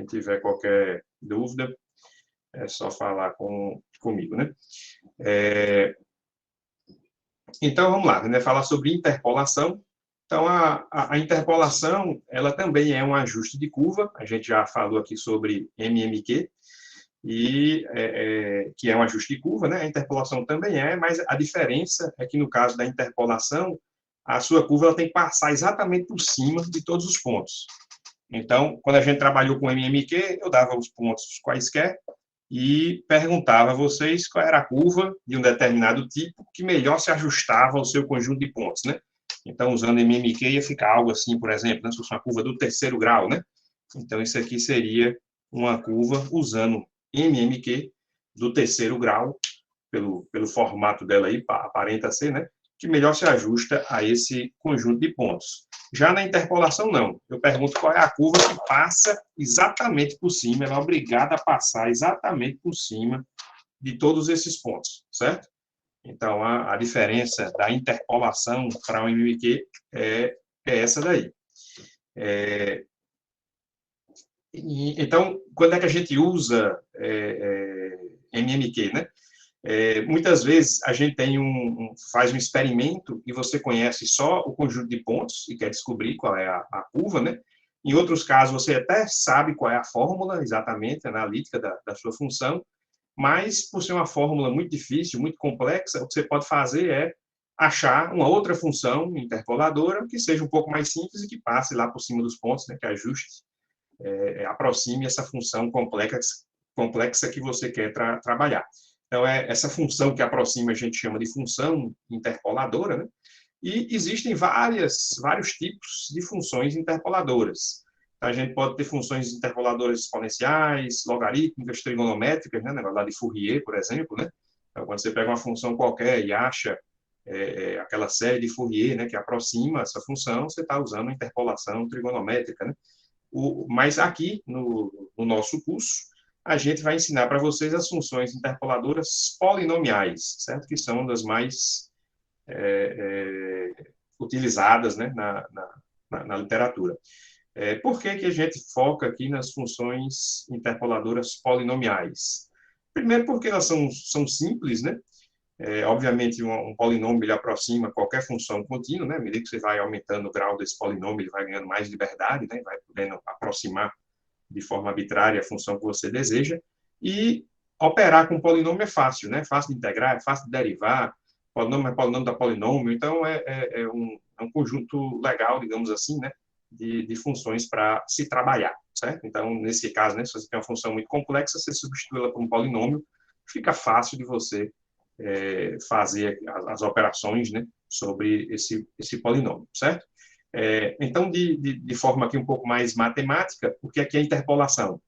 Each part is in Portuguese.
Quem tiver qualquer dúvida, é só falar comigo, né? Então, vamos lá, a gente vai falar sobre interpolação. Então, a interpolação, ela também é um ajuste de curva. A gente já falou aqui sobre MMQ, que é um ajuste de curva, né? A interpolação também mas a diferença é que, no caso da interpolação, a sua curva ela tem que passar exatamente por cima de todos os pontos. Então, quando a gente trabalhou com MMQ, eu dava os pontos quaisquer e perguntava a vocês qual era a curva de um determinado tipo que melhor se ajustava ao seu conjunto de pontos, né? Então, usando MMQ, ia ficar algo assim, por exemplo, né? Se fosse uma curva do terceiro grau, né? Então, isso aqui seria uma curva usando MMQ do terceiro grau, pelo formato dela aí, aparenta ser, né? Que melhor se ajusta a esse conjunto de pontos. Já na interpolação, não. Eu pergunto qual é a curva que passa exatamente por cima, ela é obrigada a passar exatamente por cima de todos esses pontos, certo? Então, a diferença da interpolação para o MMQ é essa daí. Então, quando é que a gente usa MMQ, né? Muitas vezes a gente faz um experimento e você conhece só o conjunto de pontos e quer descobrir qual é a curva, né? Em outros casos, você até sabe qual é a fórmula exatamente analítica da sua função, mas por ser uma fórmula muito difícil, muito complexa, o que você pode fazer é achar uma outra função interpoladora que seja um pouco mais simples e que passe lá por cima dos pontos, né? Que ajuste, aproxime essa função complexa que você quer trabalhar. Então, essa função que aproxima a gente chama de função interpoladora, né? E existem vários tipos de funções interpoladoras. Então, a gente pode ter funções interpoladoras exponenciais, logarítmicas, trigonométricas, né? Negócio lá de Fourier, por exemplo, né? Então, quando você pega uma função qualquer e acha aquela série de Fourier, né, que aproxima essa função, você está usando interpolação trigonométrica, né? Mas aqui, no nosso curso, a gente vai ensinar para vocês as funções interpoladoras polinomiais, certo? Que são das mais utilizadas, né, na literatura. Por que a gente foca aqui nas funções interpoladoras polinomiais? Primeiro, porque elas são simples, né? Obviamente, um polinômio ele aproxima qualquer função contínua, né? À medida que você vai aumentando o grau desse polinômio, ele vai ganhando mais liberdade, né? Vai podendo aproximar de forma arbitrária a função que você deseja. E operar com polinômio é fácil, né? Fácil de integrar, é fácil de derivar. Polinômio é polinômio da polinômio. Então, é um conjunto legal, digamos assim, né? De funções para se trabalhar, certo? Então, nesse caso, né? Se você tem uma função muito complexa, você substitui ela por um polinômio, fica fácil de você fazer as operações, né, sobre esse polinômio, certo? Então, de forma aqui um pouco mais matemática, o que é a interpolação?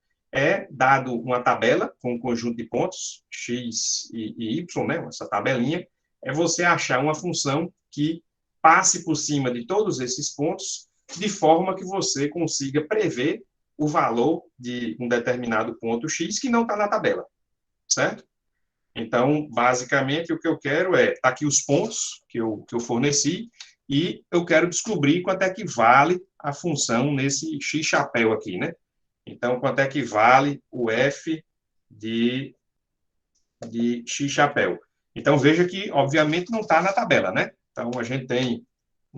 Dado uma tabela com um conjunto de pontos, x e y, né, essa tabelinha, você achar uma função que passe por cima de todos esses pontos, de forma que você consiga prever o valor de um determinado ponto x que não está na tabela, certo? Então, basicamente, o que eu quero tá aqui os pontos que eu forneci, e eu quero descobrir quanto é que vale a função nesse x-chapéu aqui, né? Então, quanto é que vale o f de x-chapéu. Então, veja que, obviamente, não está na tabela, né? Então, a gente tem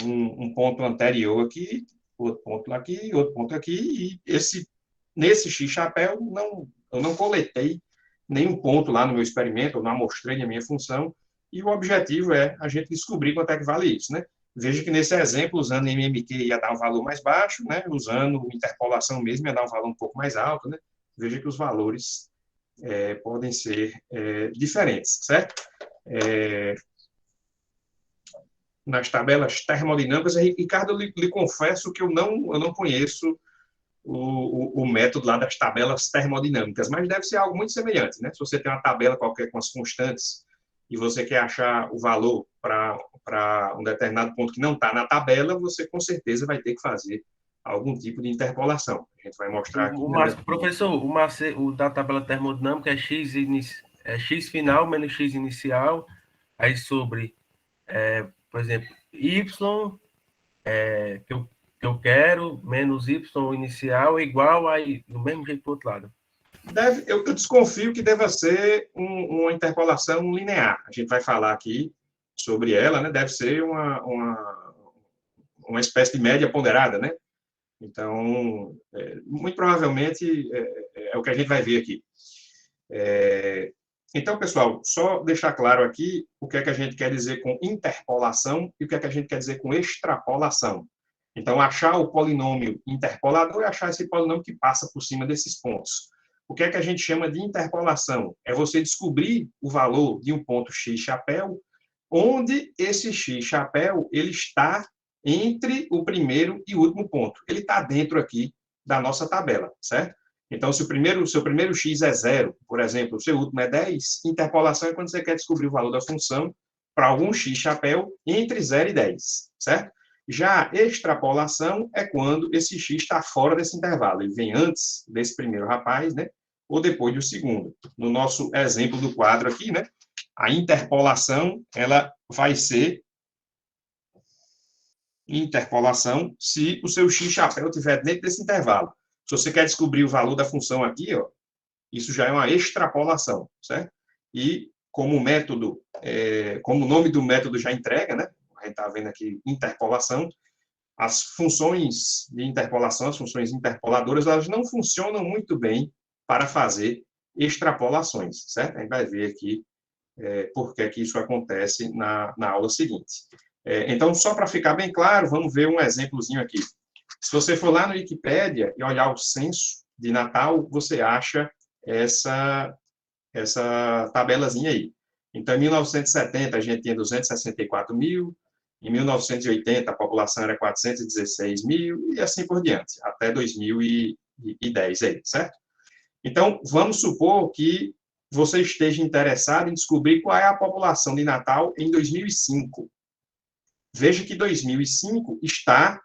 um ponto anterior aqui, outro ponto aqui, outro ponto aqui, e nesse x-chapéu, eu não coletei nenhum ponto lá no meu experimento, eu não amostrei a minha função, e o objetivo é a gente descobrir quanto é que vale isso, né? Veja que nesse exemplo, usando MMQ ia dar um valor mais baixo, né? Usando interpolação mesmo ia dar um valor um pouco mais alto, né? Veja que os valores podem ser diferentes, certo? Nas tabelas termodinâmicas, Ricardo, lhe confesso que eu não conheço o método lá das tabelas termodinâmicas, mas deve ser algo muito semelhante, né? Se você tem uma tabela qualquer com as constantes e você quer achar o valor para um determinado ponto que não está na tabela, você com certeza vai ter que fazer algum tipo de interpolação. A gente vai mostrar aqui. Professor, o da tabela termodinâmica é x final menos x inicial, aí sobre, por exemplo, y, que eu que eu quero, menos y inicial, é igual a do mesmo jeito do outro lado. Eu desconfio que deva ser uma interpolação linear. A gente vai falar aqui sobre ela, né? Deve ser uma espécie de média ponderada, né? Então, muito provavelmente é o que a gente vai ver aqui. Então, pessoal, só deixar claro aqui o que é que a gente quer dizer com interpolação e o que é que a gente quer dizer com extrapolação. Então, achar o polinômio interpolador é achar esse polinômio que passa por cima desses pontos. O que é que a gente chama de interpolação? É você descobrir o valor de um ponto x chapéu, onde esse x chapéu ele está entre o primeiro e o último ponto. Ele está dentro aqui da nossa tabela, certo? Então, se o seu primeiro x é 0, por exemplo, o seu último é 10, interpolação é quando você quer descobrir o valor da função para algum x chapéu entre 0 e 10, certo? Já extrapolação é quando esse x está fora desse intervalo. Ele vem antes desse primeiro rapaz, né? Ou depois do segundo. No nosso exemplo do quadro aqui, né? A interpolação, ela vai ser interpolação se o seu x chapéu estiver dentro desse intervalo. Se você quer descobrir o valor da função aqui, ó, isso já é uma extrapolação, certo? E como o método, como o nome do método já entrega, né? A gente está vendo aqui interpolação. As funções de interpolação, as funções interpoladoras, elas não funcionam muito bem para fazer extrapolações, certo? A gente vai ver aqui por que isso acontece na aula seguinte. Então, só para ficar bem claro, vamos ver um exemplozinho aqui. Se você for lá no Wikipédia e olhar o censo de Natal, você acha essa tabelazinha aí. Então, em 1970, a gente tinha 264 mil, em 1980, a população era 416 mil, e assim por diante, até 2010, aí, certo? Então, vamos supor que você esteja interessado em descobrir qual é a população de Natal em 2005. Veja que 2005 está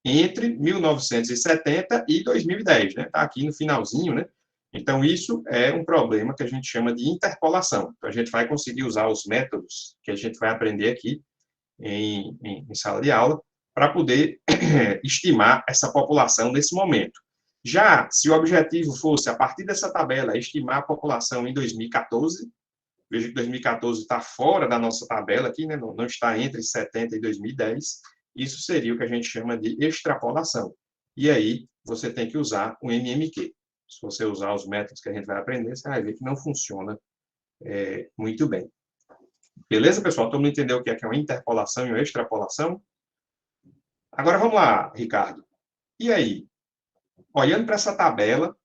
entre 1970 e 2010, né? Está aqui no finalzinho, né? Então, isso é um problema que a gente chama de interpolação. Então, a gente vai conseguir usar os métodos que a gente vai aprender aqui em sala de aula para poder estimar essa população nesse momento. Já se o objetivo fosse, a partir dessa tabela, estimar a população em 2014, veja que 2014 está fora da nossa tabela aqui, né? Não está entre 70 e 2010, isso seria o que a gente chama de extrapolação. E aí, você tem que usar o MMQ. Se você usar os métodos que a gente vai aprender, você vai ver que não funciona muito bem. Beleza, pessoal? Todo mundo entendeu o que é uma interpolação e uma extrapolação? Agora, vamos lá, Ricardo. E aí? Olhando para essa tabela,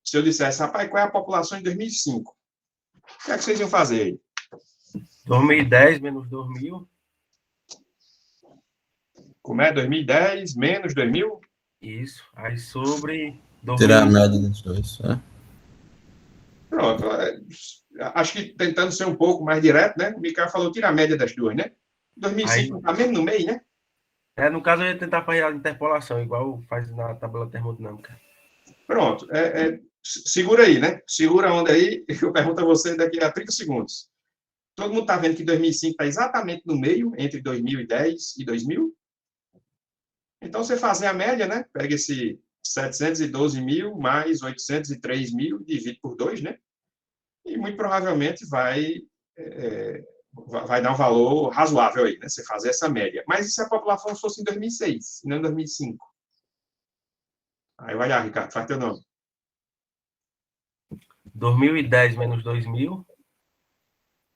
se eu dissesse, rapaz, qual é a população em 2005? O que é que vocês iam fazer aí? 2010 menos 2000. Como é? 2010 menos 2000? Isso. Aí sobre 2000. Tirar a média dos dois, né? Pronto. Acho que tentando ser um pouco mais direto, né? O Micael falou, tira a média das duas, né? 2005 está mesmo no meio, né? No caso, eu ia tentar fazer a interpolação, igual faz na tabela termodinâmica. Pronto. Segura aí, né? Segura a onda aí, eu pergunto a você daqui a 30 segundos. Todo mundo está vendo que 2005 está exatamente no meio, entre 2010 e 2000? Então, você fazer a média, né? Pega esse 712 mil mais 803 mil, divide por 2, né? E muito provavelmente vai dar um valor razoável aí, né? Você fazer essa média. Mas e se a população fosse em 2006, e não em 2005? Aí vai lá, Ricardo, faz teu nome. 2010 menos 2000.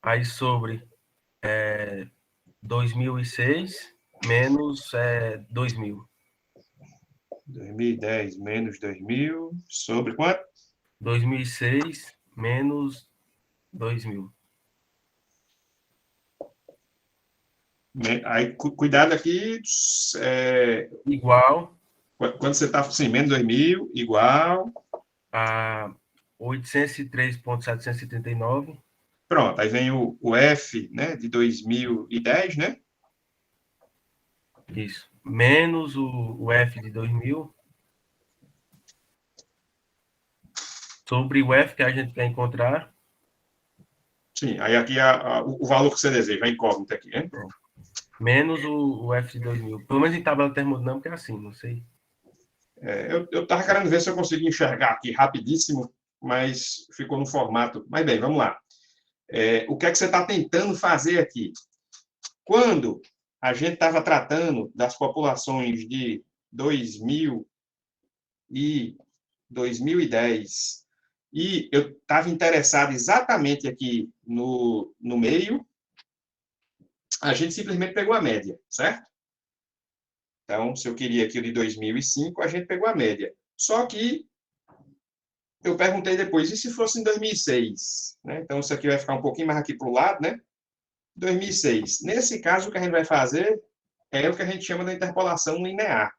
Aí sobre 2006 menos 2000. 2010 menos 2000, sobre quanto? 2006 menos 2000. Aí, cuidado aqui. Igual Quando você está assim, menos 2000, igual. a 803.739. Pronto, aí vem o F, né, de 2010, né? Isso. Menos o F de 2000. Sobre o F que a gente quer encontrar. Sim, aí aqui o valor que você deseja, a incógnita aqui, né? Menos o F de 2000. Pelo menos em tabela termodinâmica é assim, não sei. Eu estava querendo ver se eu consegui enxergar aqui rapidíssimo, mas ficou no formato. Mas bem, vamos lá. O que é que você está tentando fazer aqui? Quando a gente estava tratando das populações de 2000 e 2010, e eu estava interessado exatamente aqui no meio, a gente simplesmente pegou a média, certo? Então, se eu queria aqui o de 2005, a gente pegou a média. Só que eu perguntei depois, e se fosse em 2006? Né? Então, isso aqui vai ficar um pouquinho mais aqui para o lado, né? 2006. Nesse caso, o que a gente vai fazer é o que a gente chama de interpolação linear.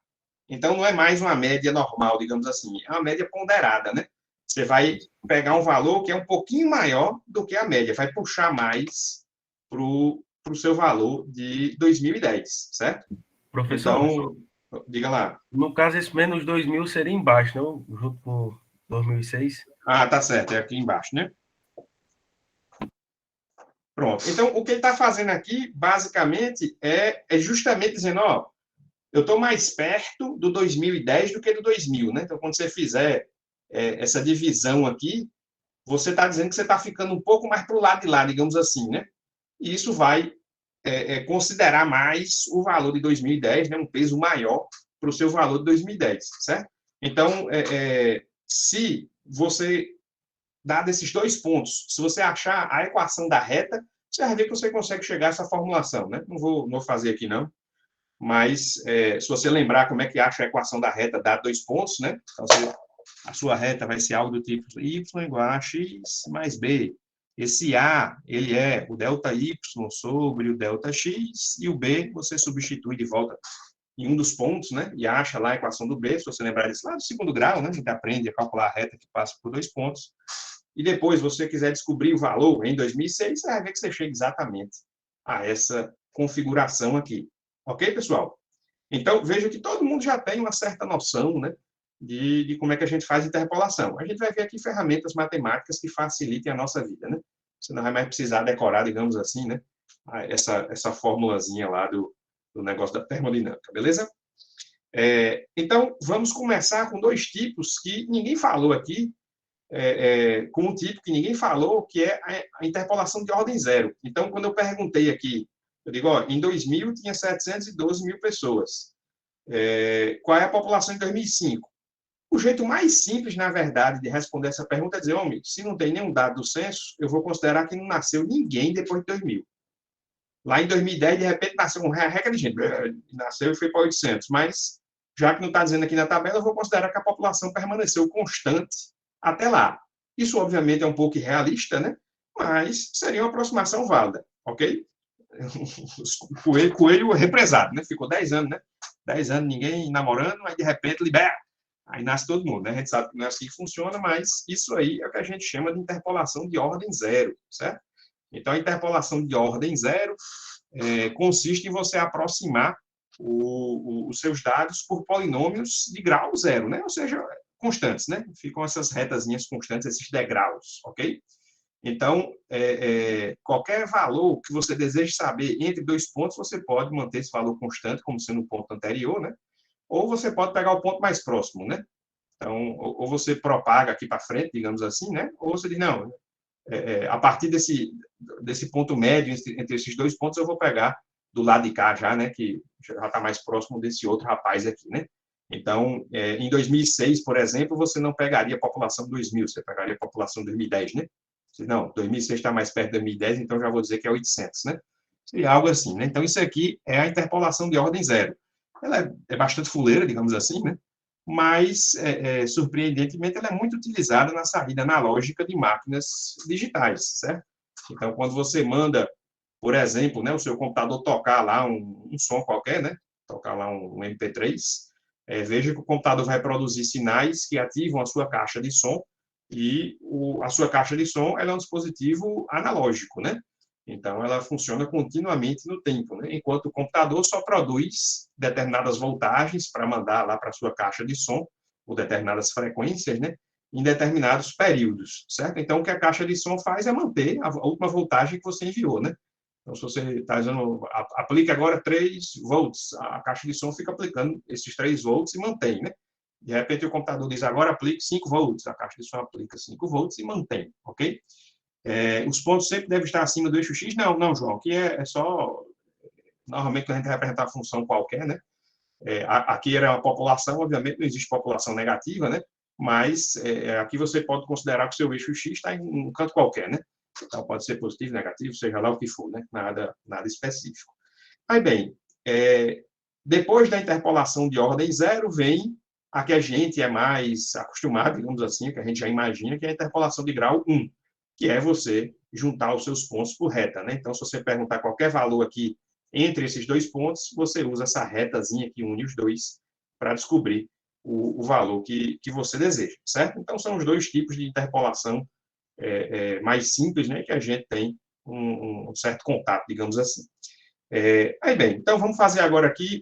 Então, não é mais uma média normal, digamos assim, é uma média ponderada, né? Você vai pegar um valor que é um pouquinho maior do que a média, vai puxar mais para o seu valor de 2010, certo? Professor, Então, diga lá. no caso, esse menos 2000 seria embaixo, não? Junto com 2006. Ah, tá certo, é aqui embaixo, né? Pronto. Então, o que ele está fazendo aqui, basicamente, é justamente dizendo, ó, eu estou mais perto do 2010 do que do 2000, né? Então, quando você fizer essa divisão aqui, você está dizendo que você está ficando um pouco mais para o lado de lá, digamos assim, né? E isso vai considerar mais o valor de 2010, né? Um peso maior para o seu valor de 2010, certo? Então, se você dado esses dois pontos, se você achar a equação da reta, você vai ver que você consegue chegar a essa formulação, né? Não vou fazer aqui, não. Mas, se você lembrar como é que acha a equação da reta, dá dois pontos, né? Então, a sua reta vai ser algo do tipo y igual a x mais b. Esse a, ele é o delta y sobre o delta x, e o b você substitui de volta em um dos pontos, né? E acha lá a equação do b, se você lembrar disso lá do segundo grau, né? A gente aprende a calcular a reta que passa por dois pontos. E depois você quiser descobrir o valor em 2006, você vai ver que você chega exatamente a essa configuração aqui. Ok, pessoal? Então, veja que todo mundo já tem uma certa noção, né, de como é que a gente faz interpolação. A gente vai ver aqui ferramentas matemáticas que facilitem a nossa vida, né? Você não vai mais precisar decorar, digamos assim, né, essa formulazinha lá do negócio da termodinâmica, beleza? Então, vamos começar com dois tipos que ninguém falou aqui, com um tipo que ninguém falou, que é a interpolação de ordem zero. Então, quando eu perguntei aqui, eu digo, ó, em 2000 tinha 712 mil pessoas. Qual é a população em 2005? O jeito mais simples, na verdade, de responder essa pergunta é dizer, homem, se não tem nenhum dado do censo, eu vou considerar que não nasceu ninguém depois de 2000. Lá em 2010, de repente, nasceu uma reca de gente, nasceu e foi para 800, mas já que não está dizendo aqui na tabela, eu vou considerar que a população permaneceu constante até lá. Isso, obviamente, é um pouco irrealista, né? Mas seria uma aproximação válida, ok? Coelho represado, né? Ficou 10 anos, né? 10 anos ninguém namorando, aí de repente libera. Aí nasce todo mundo, né? A gente sabe que não é assim que funciona, mas isso aí é o que a gente chama de interpolação de ordem zero, certo? Então, a interpolação de ordem zero consiste em você aproximar os seus dados por polinômios de grau zero, né? Ou seja, constantes, né? Ficam essas retazinhas constantes, esses degraus, ok? Então, qualquer valor que você deseje saber entre dois pontos, você pode manter esse valor constante, como sendo o ponto anterior, né? Ou você pode pegar o ponto mais próximo, né? Então, ou você propaga aqui para frente, digamos assim, né? Ou você diz, não, a partir desse ponto médio, entre esses dois pontos, eu vou pegar do lado de cá já, né? Que já está mais próximo desse outro rapaz aqui, né? Então, em 2006, por exemplo, você não pegaria a população de 2000, você pegaria a população de 2010, né? Não, 2006 está mais perto de 2010, então já vou dizer que é 800, né? Seria algo assim, né? Então, isso aqui é a interpolação de ordem zero. Ela é bastante fuleira, digamos assim, né? Mas, surpreendentemente, ela é muito utilizada na saída analógica de máquinas digitais, certo? Então, quando você manda, por exemplo, né, o seu computador tocar lá um som qualquer, né? Tocar lá um MP3, veja que o computador vai produzir sinais que ativam a sua caixa de som, e a sua caixa de som ela é um dispositivo analógico, né? Então, ela funciona continuamente no tempo, né? Enquanto o computador só produz determinadas voltagens para mandar lá para a sua caixa de som, ou determinadas frequências, né? Em determinados períodos, certo? Então, o que a caixa de som faz é manter a última voltagem que você enviou, né? Então, se você está dizendo, aplica agora 3 volts, a caixa de som fica aplicando esses 3 volts e mantém, né? De repente, o computador diz, agora aplique 5 volts, a caixa de som aplica 5 volts e mantém, ok? Os pontos sempre devem estar acima do eixo X? Não, não, João, aqui é só... Normalmente, quando a gente representar a função qualquer, né? Aqui era a população, obviamente, não existe população negativa, né? Mas aqui você pode considerar que o seu eixo X está em um canto qualquer, né? Então, pode ser positivo, negativo, seja lá o que for, né? Nada específico. Aí, bem, depois da interpolação de ordem zero, vem a que a gente é mais acostumado, digamos assim, que a gente já imagina, que é a interpolação de grau 1, que é você juntar os seus pontos por reta, né? Então, se você perguntar qualquer valor aqui entre esses 2 pontos, você usa essa retazinha que une os dois para descobrir o valor que você deseja, certo? Então, são os 2 tipos de interpolação mais simples, né, que a gente tem um certo contato, digamos assim. Aí bem, então vamos fazer agora aqui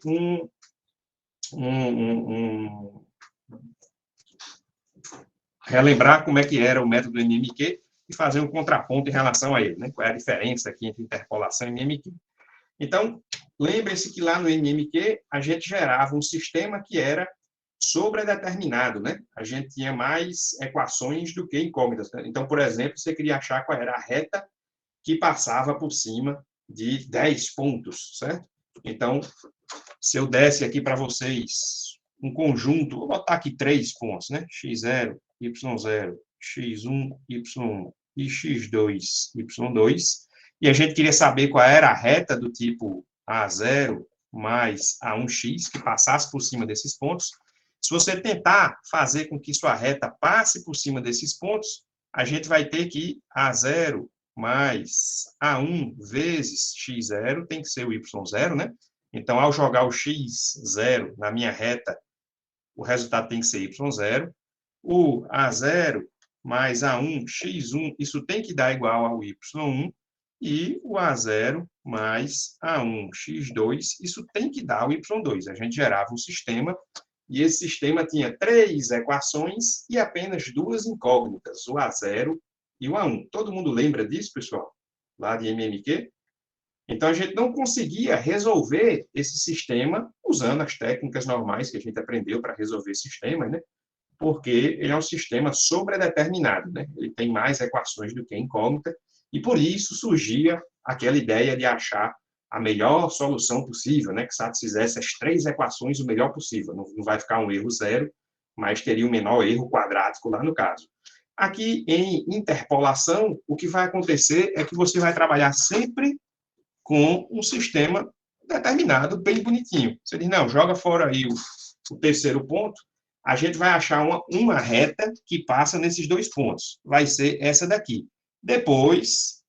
relembrar como é que era o método MMQ e fazer um contraponto em relação a ele, né? Qual é a diferença aqui entre interpolação e MMQ. Então, lembre-se que lá no MMQ a gente gerava um sistema que era sobredeterminado, né? A gente tinha mais equações do que incógnitas. Né? Então, por exemplo, você queria achar qual era a reta que passava por cima de 10 pontos, certo? Então, se eu desse aqui para vocês um conjunto, vou botar aqui 3 pontos, né? x0, y0, x1, y1 e x2, y2, e a gente queria saber qual era a reta do tipo A0 mais A1x, que passasse por cima desses pontos. Se você tentar fazer com que sua reta passe por cima desses pontos, a gente vai ter que A0 mais A1 vezes x0 tem que ser o y0, né? Então, ao jogar o x0 na minha reta, o resultado tem que ser y0. O A0 mais A1, x1, isso tem que dar igual ao y1. E o A0 mais A1, x2, isso tem que dar ao y2. A gente gerava um sistema, e esse sistema tinha 3 equações e apenas 2 incógnitas, o A0 e o A1. Todo mundo lembra disso, pessoal? Lá de MMQ? Então, a gente não conseguia resolver esse sistema usando as técnicas normais que a gente aprendeu para resolver sistemas, né? Porque ele é um sistema sobredeterminado, né? Ele tem mais equações do que incógnita, e por isso surgia aquela ideia de achar a melhor solução possível, né? Que satisfizesse as 3 equações o melhor possível. Não vai ficar um erro zero, mas teria um menor erro quadrático lá no caso. Aqui, em interpolação, o que vai acontecer é que você vai trabalhar sempre com um sistema determinado, bem bonitinho. Você diz, não, joga fora aí o terceiro ponto, a gente vai achar uma reta que passa nesses 2 pontos. Vai ser essa daqui. Depois,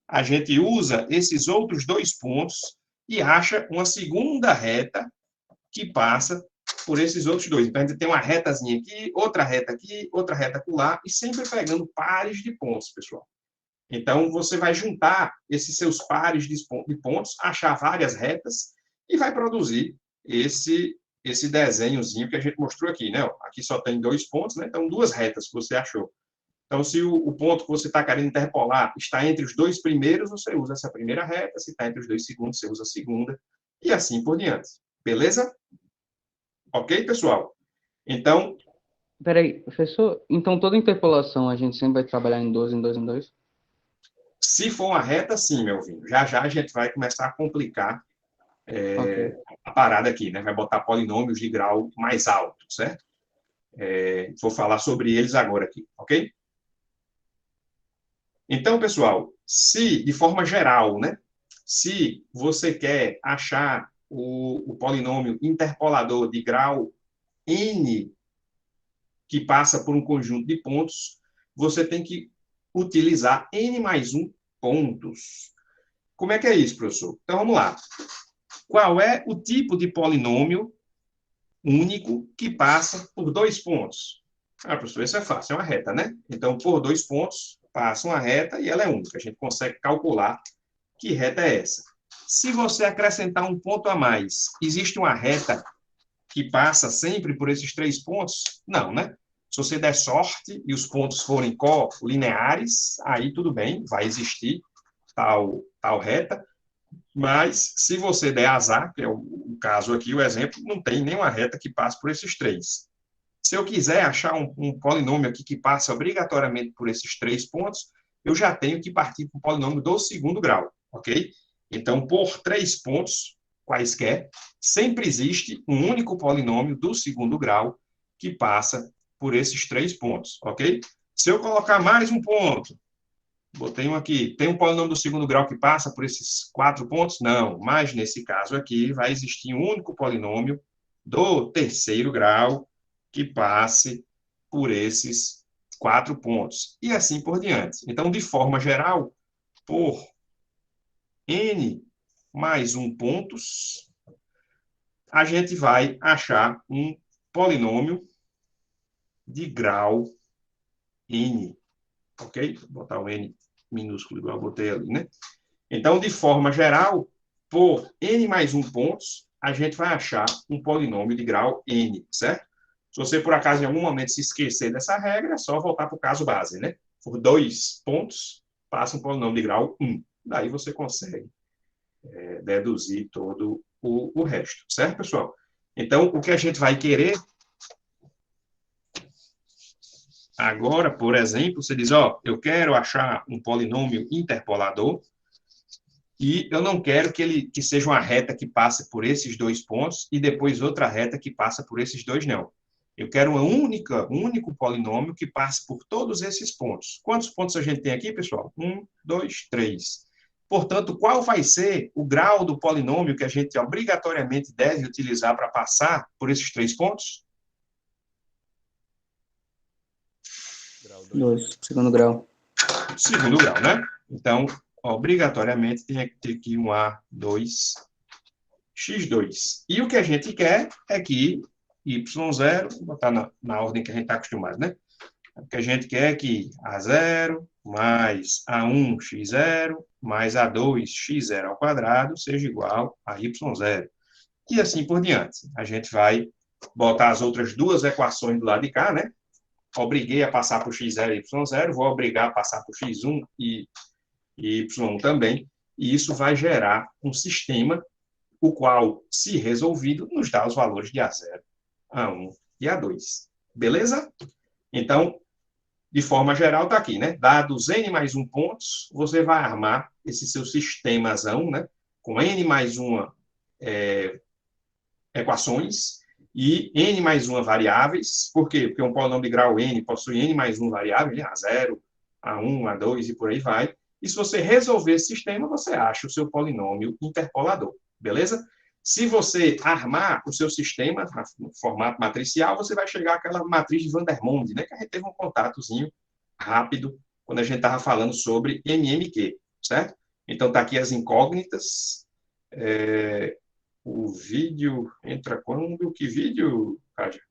a gente usa esses outros 2 pontos e acha uma segunda reta que passa por esses outros 2. Então, a gente tem uma retazinha aqui, outra reta acolá, e sempre pegando pares de pontos, pessoal. Então, você vai juntar esses seus pares de pontos, achar várias retas e vai produzir esse desenhozinho que a gente mostrou aqui, né? Aqui só tem 2 pontos, né? Então, 2 retas que você achou. Então, se o ponto que você está querendo interpolar está entre os 2 primeiros, você usa essa primeira reta. Se está entre os 2 segundos, você usa a segunda. E assim por diante. Beleza? Ok, pessoal? Então... Peraí, professor, então toda interpolação a gente sempre vai trabalhar em 2, em 2, em 2? Se for uma reta, sim, meu filho. Já já a gente vai começar a complicar Ok. a parada aqui, né? Vai botar polinômios de grau mais alto, certo? Vou falar sobre eles agora aqui, ok? Então, pessoal, se, de forma geral, né? Se você quer achar o polinômio interpolador de grau n que passa por um conjunto de pontos, você tem que utilizar n mais 1 pontos. Como é que é isso, professor? Então, vamos lá. Qual é o tipo de polinômio único que passa por 2 pontos? Ah, professor, isso é fácil, é uma reta, né? Então, por 2 pontos, passa uma reta e ela é única. A gente consegue calcular que reta é essa. Se você acrescentar um ponto a mais, existe uma reta que passa sempre por esses 3 pontos? Não, né? Se você der sorte e os pontos forem colineares, aí tudo bem, vai existir tal reta, mas se você der azar, que é o caso aqui, o exemplo, não tem nenhuma reta que passe por esses 3. Se eu quiser achar um polinômio aqui que passa obrigatoriamente por esses 3 pontos, eu já tenho que partir para o polinômio do segundo grau, ok? Então, por 3 pontos, quaisquer, sempre existe um único polinômio do segundo grau que passa por esses 3 pontos, ok? Se eu colocar mais um ponto, botei um aqui, tem um polinômio do segundo grau que passa por esses 4 pontos? Não, mas nesse caso aqui vai existir um único polinômio do terceiro grau que passe por esses 4 pontos, e assim por diante. Então, de forma geral, por n mais 1 pontos, a gente vai achar um polinômio de grau n, ok? Vou botar o n minúsculo, igual eu botei ali, né? Então, de forma geral, por n mais 1 pontos, a gente vai achar um polinômio de grau n, certo? Se você, por acaso, em algum momento se esquecer dessa regra, é só voltar para o caso base, né? Por 2 pontos, passa um polinômio de grau 1. Daí você consegue deduzir todo o resto, certo, pessoal? Então, o que a gente vai querer agora, por exemplo, você diz, ó, eu quero achar um polinômio interpolador e eu não quero que seja uma reta que passe por esses 2 pontos e depois outra reta que passa por esses 2, não. Eu quero um único polinômio que passe por todos esses pontos. Quantos pontos a gente tem aqui, pessoal? 1, 2, 3. Portanto, qual vai ser o grau do polinômio que a gente obrigatoriamente deve utilizar para passar por esses 3 pontos? 2, segundo grau. Segundo grau, né? Então, obrigatoriamente, tem que ter aqui um A2, X2. E o que a gente quer é que Y0, vou botar na ordem que a gente está acostumado, né? O que a gente quer é que A0 mais A1x0 mais A2x0 ao quadrado seja igual a Y0. E assim por diante. A gente vai botar as outras 2 equações do lado de cá, né? Obriguei a passar por x0 e y0, vou obrigar a passar por x1 e y1 também, e isso vai gerar um sistema, o qual, se resolvido, nos dá os valores de A0, A1 e A2. Beleza? Então, de forma geral, está aqui, né? Dados n mais 1 pontos, você vai armar esse seu sistemazão, né? Com n mais 1 equações e n mais 1 variáveis. Por quê? Porque um polinômio de grau n possui n mais 1 variável, né? A0, A1, A2 e por aí vai. E se você resolver esse sistema, você acha o seu polinômio interpolador. Beleza? Se você armar o seu sistema no formato matricial, você vai chegar àquela matriz de Vandermonde, né? Que a gente teve um contatozinho rápido quando a gente estava falando sobre MMQ, certo? Então, está aqui as incógnitas. O vídeo entra quando? Que vídeo, Kádia?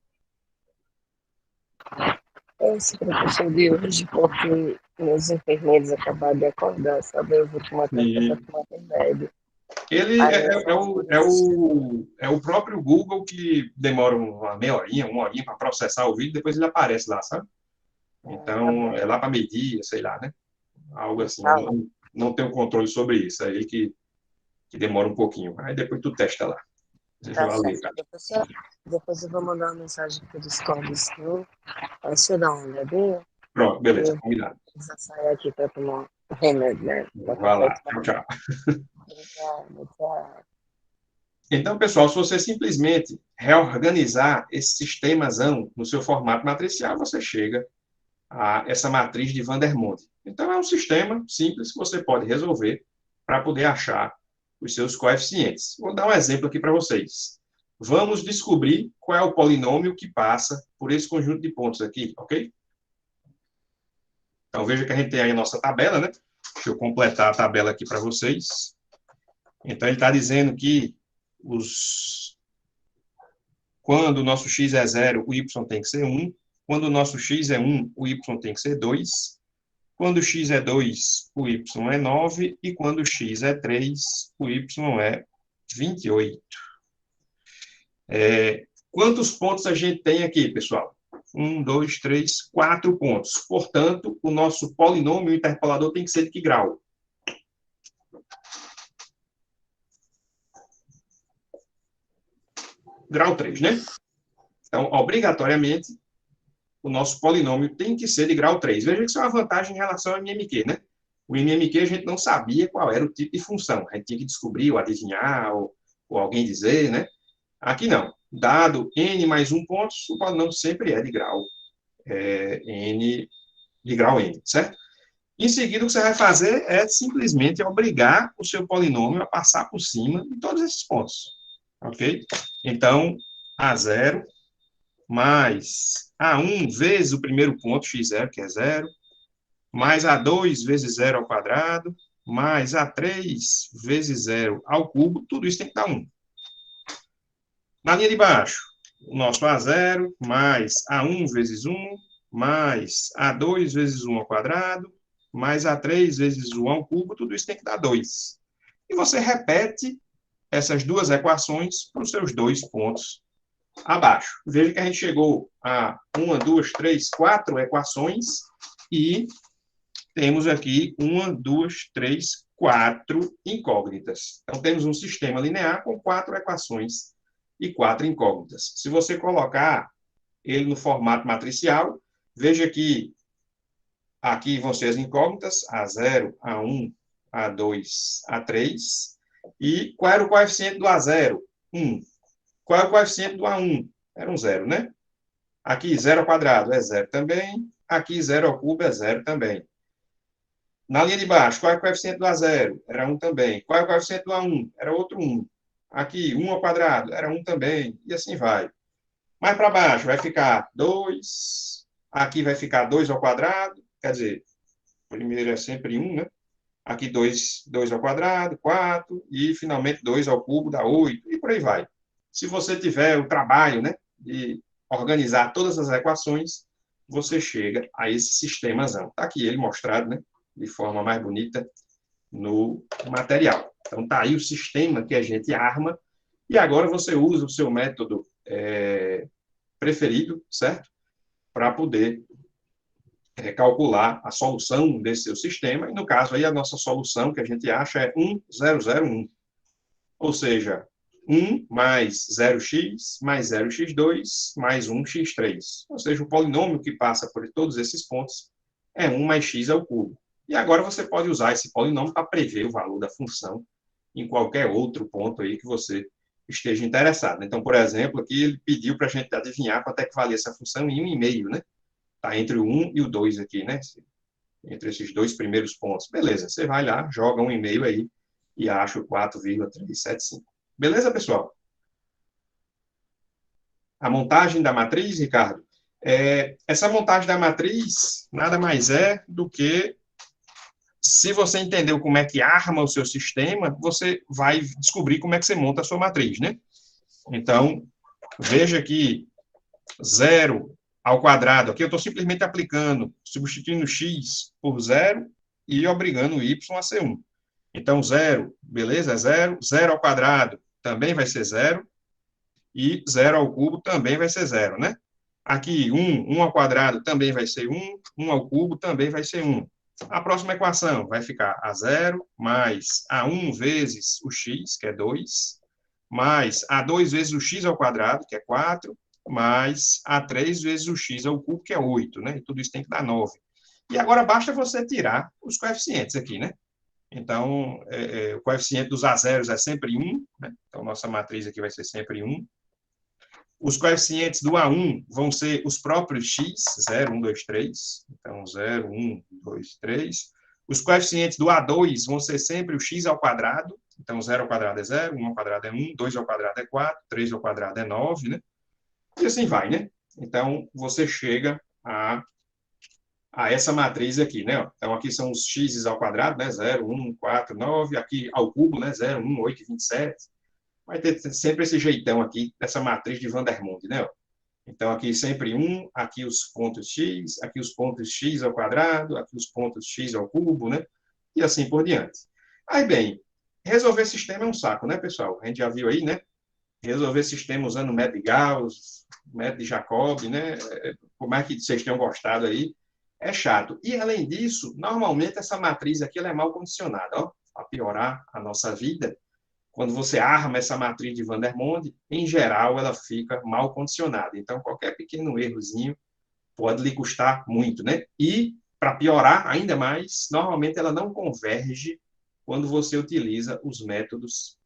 Esse professor de hoje, porque meus enfermeiros acabaram de acordar, sabe? Eu vou tomar café para tomar remédio. Ele é o próprio Google que demora uma meia horinha, 1 horinha para processar o vídeo, depois ele aparece lá, sabe? Então, é lá para meio-dia, sei lá, né? Algo assim. Não tenho controle sobre isso. É ele que demora um pouquinho. Aí depois tu testa lá. Depois eu vou mandar uma mensagem para o Discord, senhor. Aí você dá uma olhadinha. Pronto, beleza, combinado. Já sair aqui para tomar remédio, né? Vai lá, tchau. Tchau. Então, pessoal, se você simplesmente reorganizar esse sistemazão no seu formato matricial, você chega a essa matriz de Vandermonde. Então, é um sistema simples que você pode resolver para poder achar os seus coeficientes. Vou dar um exemplo aqui para vocês. Vamos descobrir qual é o polinômio que passa por esse conjunto de pontos aqui, ok? Então, veja que a gente tem aí a nossa tabela, né? Deixa eu completar a tabela aqui para vocês. Então, ele está dizendo que quando o nosso x é 0, o y tem que ser 1. Quando o nosso x é 1, o y tem que ser 2. Quando o x é 2, o y é 9. E quando o x é 3, o y é 28. Quantos pontos a gente tem aqui, pessoal? 1, 2, 3, 4 pontos. Portanto, o nosso polinômio interpolador tem que ser de que grau? grau 3, né? Então, obrigatoriamente, o nosso polinômio tem que ser de grau 3. Veja que isso é uma vantagem em relação ao MMQ, né? O MMQ a gente não sabia qual era o tipo de função. A gente tinha que descobrir, ou adivinhar, ou alguém dizer, né? Aqui não. Dado n mais 1 pontos, o polinômio sempre é de grau n, certo? Em seguida, o que você vai fazer é simplesmente obrigar o seu polinômio a passar por cima de todos esses pontos. Ok? Então, A0 mais A1 vezes o primeiro ponto, x0, que é 0, mais A2 vezes 0 ao quadrado, mais A3 vezes 0 ao cubo, tudo isso tem que dar 1. Na linha de baixo, o nosso A0 mais A1 vezes 1, mais A2 vezes 1 ao quadrado, mais A3 vezes 1 ao cubo, tudo isso tem que dar 2. E você repete essas duas equações para os seus dois pontos abaixo. Veja que a gente chegou a 1, 2, 3, 4 equações e temos aqui 1, 2, 3, 4 incógnitas. Então, temos um sistema linear com 4 equações e 4 incógnitas. Se você colocar ele no formato matricial, veja que aqui vão ser as incógnitas, A0, A1, A2, A3. E qual era o coeficiente do A0? 1. Qual é o coeficiente do A1? Era um 0, né? Aqui, 0 ao quadrado é 0 também. Aqui, 0 ao cubo é 0 também. Na linha de baixo, qual é o coeficiente do A0? Era 1 também. Qual é o coeficiente do A1? Era outro 1. Aqui, 1 ao quadrado, era 1 também. E assim vai. Mais para baixo, vai ficar 2. Aqui vai ficar 2 ao quadrado. Quer dizer, primeiro é sempre 1, né? Aqui 2 ao quadrado, 4. E, finalmente, 2 ao cubo dá 8. E por aí vai. Se você tiver o trabalho, né, de organizar todas as equações, você chega a esse sistemazão. Está aqui ele mostrado, né, de forma mais bonita no material. Então, está aí o sistema que a gente arma. E agora você usa o seu método preferido, certo? Para poder calcular a solução desse seu sistema. E, no caso, aí, a nossa solução que a gente acha é 1001. Ou seja, 1 mais 0x mais 0x2 mais 1x3. Ou seja, o polinômio que passa por todos esses pontos é 1 mais x ao cubo. E agora você pode usar esse polinômio para prever o valor da função em qualquer outro ponto aí que você esteja interessado. Então, por exemplo, aqui ele pediu para a gente adivinhar quanto é que valia essa função em 1,5, né? Está entre o 1 e o 2 aqui, né? Entre esses dois primeiros pontos. Beleza, você vai lá, joga 1,5 aí e acha o 4,375. Beleza, pessoal? A montagem da matriz, Ricardo, essa montagem da matriz nada mais é do que, se você entendeu como é que arma o seu sistema, você vai descobrir como é que você monta a sua matriz, né? Então, veja que 0 ao quadrado, aqui eu estou simplesmente aplicando, substituindo x por 0 e obrigando o y a ser 1. Então, 0, beleza, é 0. 0 ao quadrado também vai ser 0. E 0 ao cubo também vai ser 0, né? Aqui, 1 ao quadrado também vai ser 1. 1 ao cubo também vai ser 1. A próxima equação vai ficar A0 mais A1 vezes o x, que é 2, mais A2 vezes o x ao quadrado, que é 4, mais A3 vezes o x ao cubo, que é 8, né? E tudo isso tem que dar 9. E agora basta você tirar os coeficientes aqui, né? Então, o coeficiente dos A0s é sempre 1, né? Então, nossa matriz aqui vai ser sempre 1. Os coeficientes do A1 vão ser os próprios x, 0, 1, 2, 3. Então, 0, 1, 2, 3. Os coeficientes do A2 vão ser sempre o x ao quadrado. Então, 0 ao quadrado é 0, 1 ao quadrado é 1, 2 ao quadrado é 4, 3 ao quadrado é 9, né? E assim vai, né? Então, você chega a essa matriz aqui, né? Então, aqui são os x ao quadrado, né? 0, 1, 4, 9. Aqui ao cubo, né? 0, 1, 8, 27. Vai ter sempre esse jeitão aqui, dessa matriz de Vandermonde, né? Então, aqui sempre 1, aqui os pontos x, aqui os pontos x ao quadrado, aqui os pontos x ao cubo, né? E assim por diante. Aí, bem, resolver sistema é um saco, né, pessoal? A gente já viu aí, né? Resolver sistema usando o método de Gauss, método de Jacob, né? Como é que vocês tenham gostado aí? É chato. E, além disso, normalmente essa matriz aqui ela é mal condicionada, ó, para piorar a nossa vida. quando você arma essa matriz de Vandermonde, em geral, ela fica mal condicionada. Então, qualquer pequeno errozinho pode lhe custar muito, né? E, para piorar ainda mais, normalmente ela não converge quando você utiliza os métodos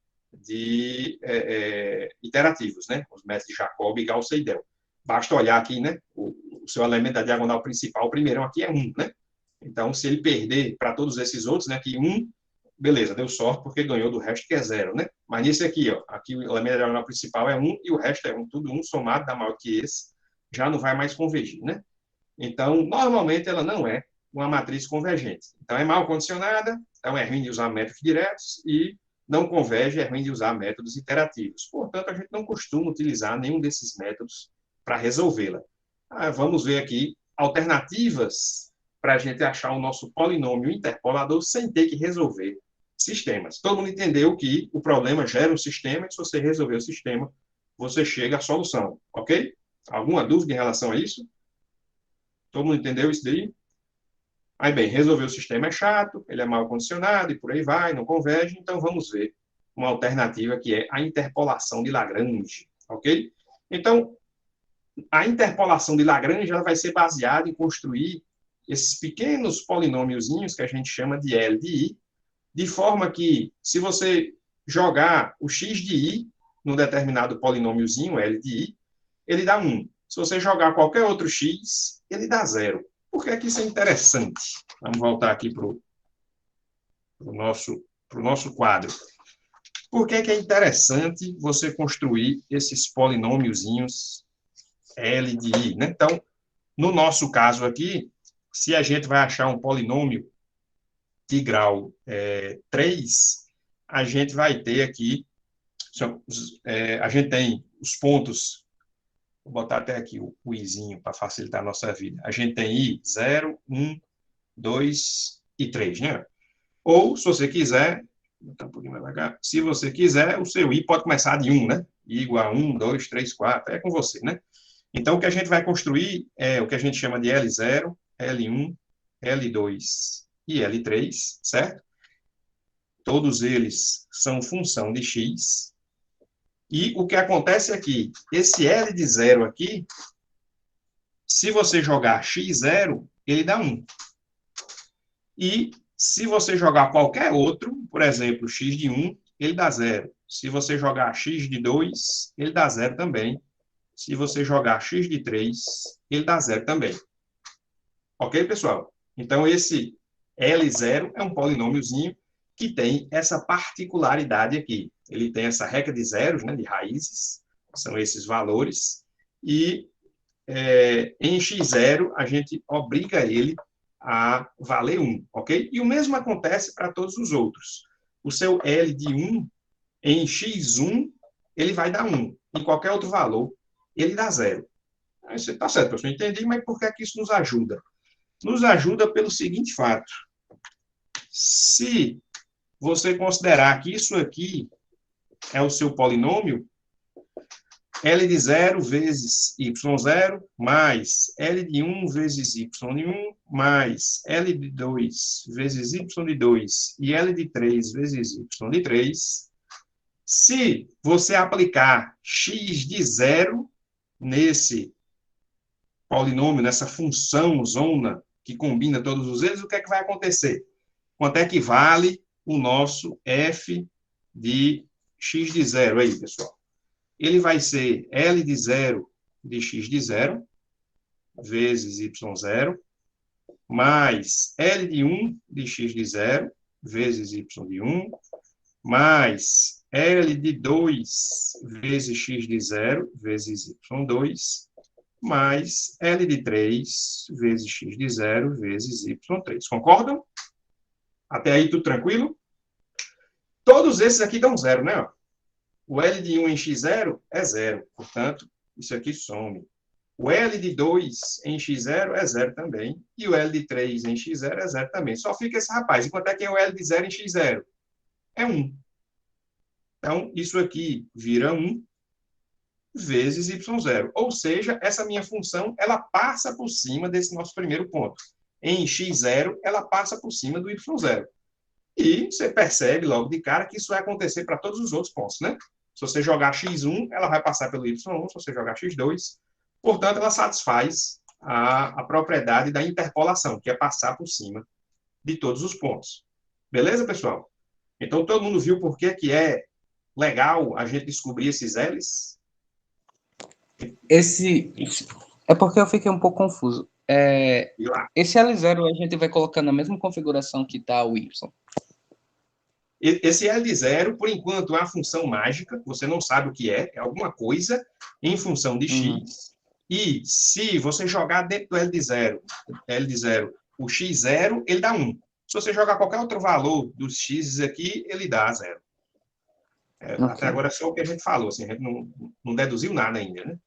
iterativos, né? Os métodos de Jacobi, Gauss e Seidel. Basta olhar aqui, né? O seu elemento da diagonal principal, o primeiro aqui é 1, né? Então, se ele perder para todos esses outros, né? Que 1, beleza, deu sorte porque ganhou do resto que é 0, né? Mas nesse aqui, ó, aqui o elemento da diagonal principal é 1 e o resto é 1, tudo 1 somado dá maior que esse, já não vai mais convergir, né? Então, normalmente ela não é uma matriz convergente. Então, é mal condicionada, então é ruim de usar métodos diretos e não converge, é ruim de usar métodos iterativos. Portanto, a gente não costuma utilizar nenhum desses métodos para resolvê-la. Vamos ver aqui alternativas para a gente achar o nosso polinômio interpolador sem ter que resolver sistemas. Todo mundo entendeu que o problema gera um sistema e se você resolver o sistema, você chega à solução, ok? Alguma dúvida em relação a isso? Todo mundo entendeu isso daí? Aí, bem, resolver o sistema é chato, ele é mal condicionado e por aí vai, não converge, então vamos ver uma alternativa que é a interpolação de Lagrange, ok? Então, a interpolação de Lagrange ela vai ser baseada em construir esses pequenos polinômiozinhos que a gente chama de L de I, de forma que, se você jogar o x de I num determinado polinômiozinho, L de I, ele dá 1. Se você jogar qualquer outro x, ele dá 0. Por que é que isso é interessante? Vamos voltar aqui para o nosso quadro. Por que é interessante você construir esses polinômiozinhos L de I, né? Então, no nosso caso aqui, se a gente vai achar um polinômio de grau 3, a gente vai ter aqui, a gente tem os pontos, vou botar até aqui o izinho para facilitar a nossa vida. A gente tem I 0, 1, 2 e 3, né? Ou, se você quiser, vou botar um pouquinho mais devagar, se você quiser, o seu I pode começar de 1, né? I igual a 1, 2, 3, 4, é com você, né? Então, o que a gente vai construir é o que a gente chama de L0, L1, L2 e L3, certo? Todos eles são função de x. E o que acontece aqui, esse L de 0 aqui, se você jogar x0, ele dá 1. E se você jogar qualquer outro, por exemplo, x de 1, ele dá 0. Se você jogar x de 2, ele dá 0 também. Se você jogar x de 3, ele dá 0 também. Ok, pessoal? Então, esse L0 é um polinômiozinho que tem essa particularidade aqui. Ele tem essa regra de zeros, né, de raízes, são esses valores, e em x0 a gente obriga ele a valer 1, ok? E o mesmo acontece para todos os outros. O seu L de 1, em x1, ele vai dar 1. Em qualquer outro valor, ele dá 0. Aí você está certo, pessoal, entendi, mas por que é que isso nos ajuda? Nos ajuda pelo seguinte fato. Se você considerar que isso aqui é o seu polinômio, L de 0 vezes y0, mais L de 1 vezes y de 1, mais L de 2 vezes y de 2 e L de 3 vezes y de 3, se você aplicar x de 0 nesse polinômio, nessa função zona que combina todos os eles, o que é que vai acontecer? Quanto é que vale o nosso f de x de 0 aí, pessoal? Ele vai ser L de 0 de x de 0, vezes y0, mais L de 1 de x de 0, vezes y de 1, mais L de 2 vezes x de 0, vezes y2, mais L de 3 vezes x de 0, vezes y3. Concordam? Até aí tudo tranquilo? Todos esses aqui dão 0, né? O L de 1 em x0 é 0, portanto, isso aqui some. O L de 2 em x0 é 0 também, e o L de 3 em x0 é 0 também. Só fica esse rapaz. E quanto é que é o L de 0 em x0? É 1. Então, isso aqui vira 1 vezes y0. Ou seja, essa minha função, ela passa por cima desse nosso primeiro ponto. Em x0, ela passa por cima do y0. E você percebe logo de cara que isso vai acontecer para todos os outros pontos, né? Se você jogar x1, ela vai passar pelo y1, se você jogar x2. Portanto, ela satisfaz a propriedade da interpolação, que é passar por cima de todos os pontos. Beleza, pessoal? Então, todo mundo viu por que é legal a gente descobrir esses L's? É porque eu fiquei um pouco confuso. E lá. Esse L0 a gente vai colocar na mesma configuração que está o Y. Esse L de zero, por enquanto, é uma função mágica, você não sabe o que é alguma coisa em função de x. E se você jogar dentro do L de zero, o x0, ele dá 1. Se você jogar qualquer outro valor dos x aqui, ele dá 0. Okay. Até agora é só o que a gente falou, assim, a gente não deduziu nada ainda, né?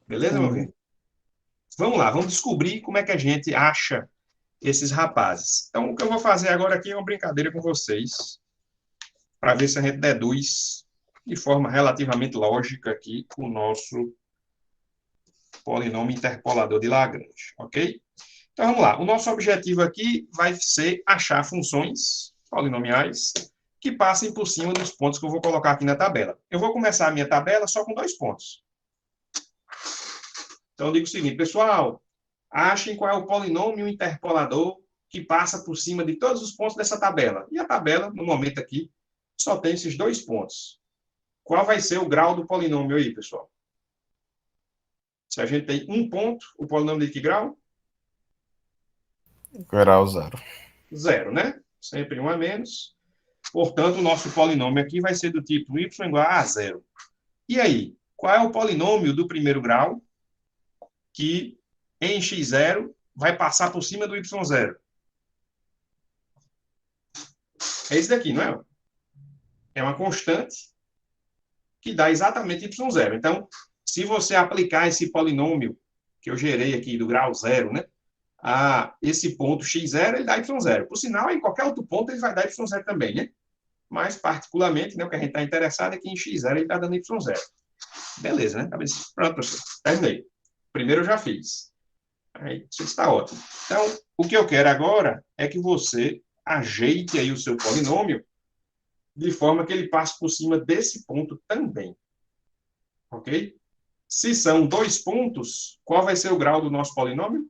Beleza, meu filho? Vamos lá, vamos descobrir como é que a gente acha esses rapazes. Então, o que eu vou fazer agora aqui é uma brincadeira com vocês, para ver se a gente deduz de forma relativamente lógica aqui o nosso polinômio interpolador de Lagrange, ok? Então, vamos lá. O nosso objetivo aqui vai ser achar funções polinomiais que passem por cima dos pontos que eu vou colocar aqui na tabela. Eu vou começar a minha tabela só com 2 pontos. Então, eu digo o seguinte, pessoal, achem qual é o polinômio interpolador que passa por cima de todos os pontos dessa tabela. E a tabela, no momento aqui, só tem esses 2 pontos. Qual vai ser o grau do polinômio aí, pessoal? Se a gente tem 1 ponto, o polinômio de que grau? Grau 0. 0, né? Sempre 1 a menos. Portanto, o nosso polinômio aqui vai ser do tipo y igual a 0. E aí, qual é o polinômio do primeiro grau que em x0 vai passar por cima do y0? É esse daqui, não é? É uma constante que dá exatamente y0. Então, se você aplicar esse polinômio que eu gerei aqui do grau 0, né, a esse ponto x0, ele dá y0. Por sinal, em qualquer outro ponto ele vai dar y0 também, né? Mas, particularmente, né, o que a gente está interessado é que em x0 ele está dando y0. Beleza, né? Pronto, professor. Terminei. Primeiro eu já fiz. Aí, isso está ótimo. Então, o que eu quero agora é que você ajeite aí o seu polinômio de forma que ele passe por cima desse ponto também. Ok? Se são 2 pontos, qual vai ser o grau do nosso polinômio?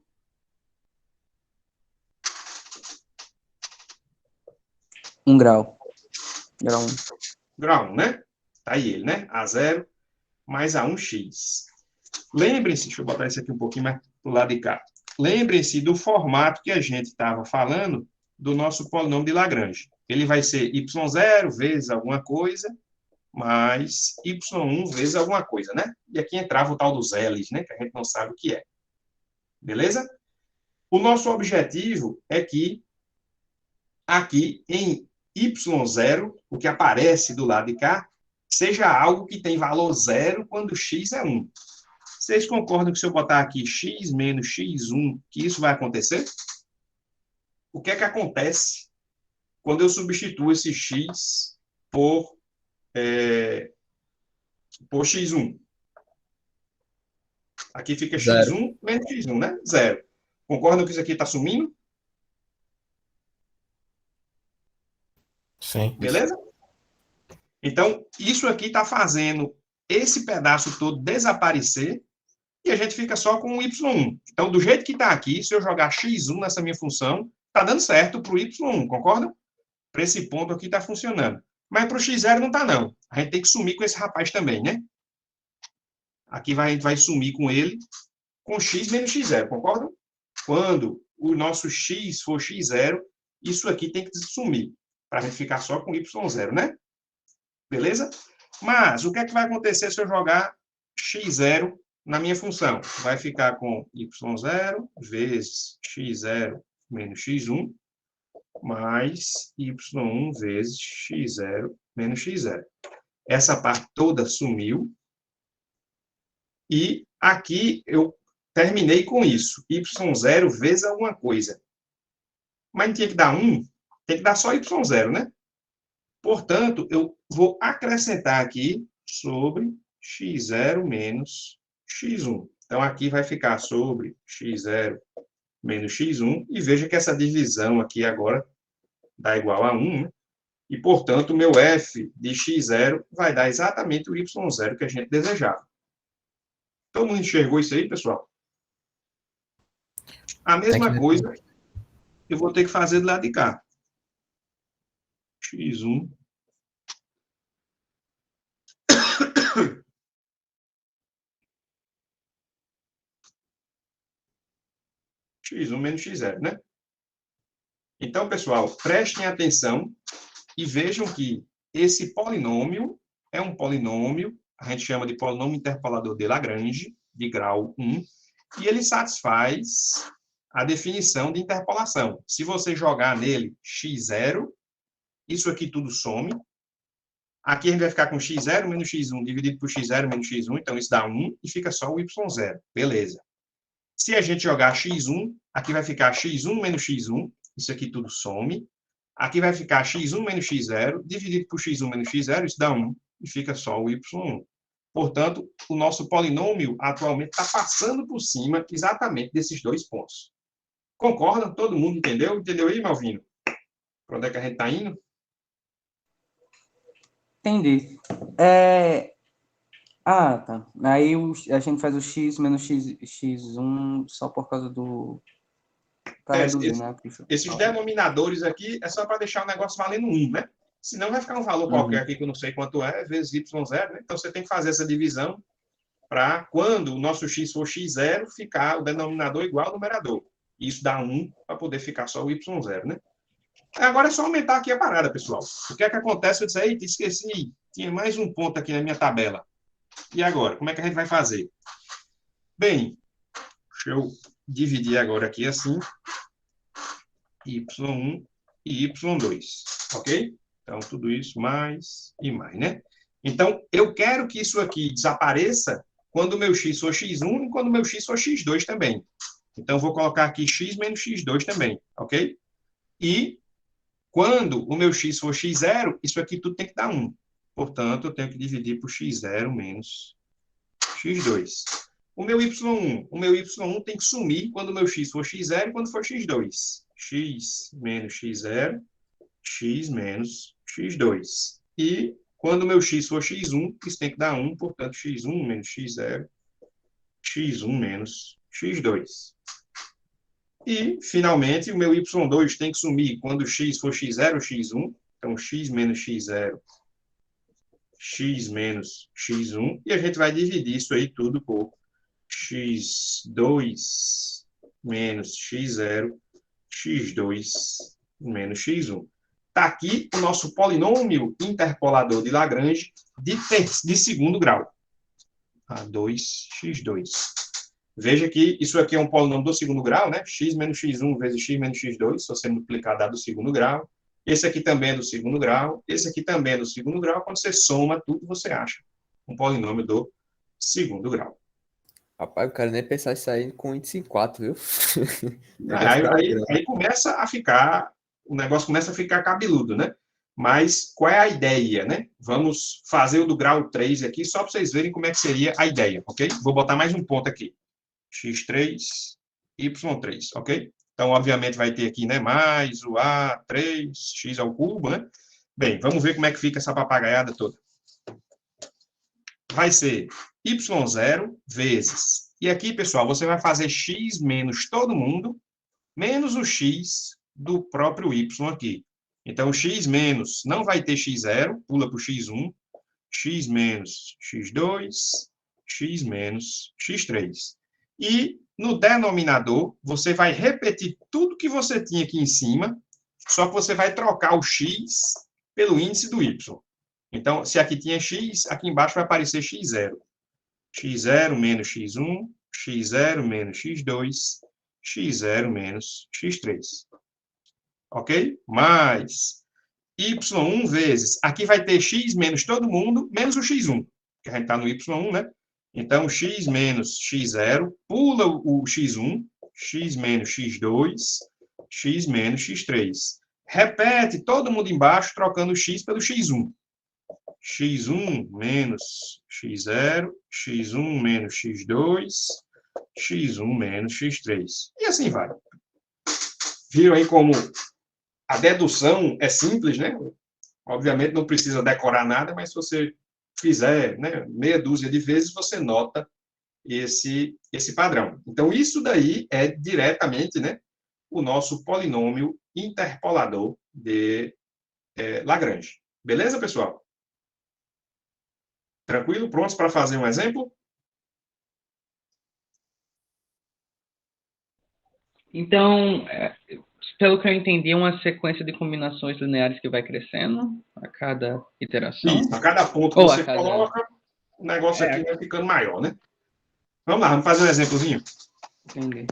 Um grau. Grau 1. Grau 1, né? Tá aí ele, né? A0 mais A1x. Lembrem-se, deixa eu botar isso aqui um pouquinho mais para o lado de cá. Lembrem-se do formato que a gente estava falando do nosso polinômio de Lagrange. Ele vai ser y0 vezes alguma coisa, mais y1 vezes alguma coisa, né? E aqui entrava o tal dos L's, né? Que a gente não sabe o que é. Beleza? O nosso objetivo é que aqui em y0, o que aparece do lado de cá, seja algo que tem valor 0 quando x é 1. Vocês concordam que se eu botar aqui x menos x1, que isso vai acontecer? O que é que acontece quando eu substituo esse x por x1? Aqui fica x1 menos x1, né? 0. Concordam que isso aqui está sumindo? Sim. Beleza? Então, isso aqui está fazendo esse pedaço todo desaparecer e a gente fica só com o y1. Então, do jeito que está aqui, se eu jogar x1 nessa minha função, está dando certo para o y1, concordam? Para esse ponto aqui está funcionando. Mas para o x0 não está, não. A gente tem que sumir com esse rapaz também, né? Aqui a gente vai sumir com ele com x menos x0, concordam? Quando o nosso x for x0, isso aqui tem que sumir, para a gente ficar só com y0, né? Beleza? Mas o que é que vai acontecer se eu jogar x0 na minha função? Vai ficar com y0 vezes x0 menos x1, mais y1 vezes x0 menos x0. Essa parte toda sumiu. E aqui eu terminei com isso. y0 vezes alguma coisa. Mas não tinha que dar 1? Tem que dar só y0, né? Portanto, eu vou acrescentar aqui sobre x0 menos x1. Então, aqui vai ficar sobre x0 menos x1. E veja que essa divisão aqui agora dá igual a 1, né? E, portanto, o meu f de x0 vai dar exatamente o y0 que a gente desejava. Todo mundo enxergou isso aí, pessoal? A mesma coisa eu vou ter que fazer do lado de cá. x1 x1 menos x0, né? Então, pessoal, prestem atenção e vejam que esse polinômio é um polinômio, a gente chama de polinômio interpolador de Lagrange, de grau 1, e ele satisfaz a definição de interpolação. Se você jogar nele x0, isso aqui tudo some. Aqui a gente vai ficar com x0 menos x1 dividido por x0 menos x1, então isso dá 1 e fica só o y0. Beleza. Se a gente jogar x1, aqui vai ficar x1 menos x1, isso aqui tudo some. Aqui vai ficar x1 menos x0, dividido por x1 menos x0, isso dá 1, e fica só o y1. Portanto, o nosso polinômio atualmente está passando por cima exatamente desses dois pontos. Concordam? Todo mundo entendeu? Entendeu aí, Malvino? Para onde é que a gente está indo? Entendi. Tá. Aí a gente faz o x menos x1 só por causa do... Para reduzir, né? Esses denominadores aqui é só para deixar o negócio valendo 1, né? Senão vai ficar um valor qualquer aqui que eu não sei quanto é, vezes y0, né? Então você tem que fazer essa divisão para quando o nosso x for x0, ficar o denominador igual ao numerador. Isso dá 1 para poder ficar só o y0, né? Agora é só aumentar aqui a parada, pessoal. O que é que acontece? Eu disse, eita, esqueci, tinha mais um ponto aqui na minha tabela. E agora? Como é que a gente vai fazer? Bem, deixa eu dividir agora aqui assim, y1 e y2, ok? Então, tudo isso mais e mais, né? Então, eu quero que isso aqui desapareça quando o meu x for x1 e quando o meu x for x2 também. Então, vou colocar aqui x menos x2 também, ok? E quando o meu x for x0, isso aqui tudo tem que dar 1. Portanto, eu tenho que dividir por x0 menos x2. O meu y1 tem que sumir quando o meu x for x0 e quando for x2. X menos x0, x menos x2. E quando o meu x for x1, isso tem que dar 1, portanto, x1 menos x0, x1 menos x2. E, finalmente, o meu y2 tem que sumir quando o x for x0, x1. Então, x menos x0, x menos x1. E a gente vai dividir isso aí tudo por x2 menos x0, x2 menos x1. Está aqui o nosso polinômio interpolador de Lagrange de segundo grau. A2x2. Veja que isso aqui é um polinômio do segundo grau, né? X menos x1 vezes x menos x2, se você multiplicar dá do segundo grau. Esse aqui também é do segundo grau. Esse aqui também é do segundo grau. Quando você soma tudo, você acha um polinômio do segundo grau. Rapaz, eu quero nem pensar isso aí com índice 4, viu? Aí começa a ficar, o negócio começa a ficar cabeludo, né? Mas qual é a ideia, né? Vamos fazer o do grau 3 aqui, só para vocês verem como é que seria a ideia, ok? Vou botar mais um ponto aqui. x3, y3, ok? Então, obviamente, vai ter aqui, né, mais o A3, x ao cubo, né? Bem, vamos ver como é que fica essa papagaiada toda. Vai ser y0 vezes... E aqui, pessoal, você vai fazer x menos todo mundo, menos o x do próprio y aqui. Então, x menos não vai ter x0, pula para o x1, x menos x2, x menos x3. E no denominador, você vai repetir tudo que você tinha aqui em cima, só que você vai trocar o x pelo índice do y. Então, se aqui tinha x, aqui embaixo vai aparecer x0. x0 menos x1, x0 menos x2, x0 menos x3. Ok? Mais y1 vezes, aqui vai ter x menos todo mundo, menos o x1, que a gente está no y1, né? Então, x menos x0, pula o x1, x menos x2, x menos x3. Repete todo mundo embaixo, trocando o x pelo x1. x1 menos x0, x1 menos x2, x1 menos x3. E assim vai. Viram aí como A dedução é simples, né? Obviamente não precisa decorar nada, mas se você fizer, né, meia dúzia de vezes, você nota esse padrão. Então, isso daí é diretamente, né, o nosso polinômio interpolador de Lagrange. Beleza, pessoal? Tranquilo? Prontos para fazer um exemplo? Então, pelo que eu entendi, é uma sequência de combinações lineares que vai crescendo a cada iteração. Isso, a cada ponto que Ou você coloca, o negócio aqui vai ficando maior, né? Vamos lá, vamos fazer um exemplozinho? Entendi.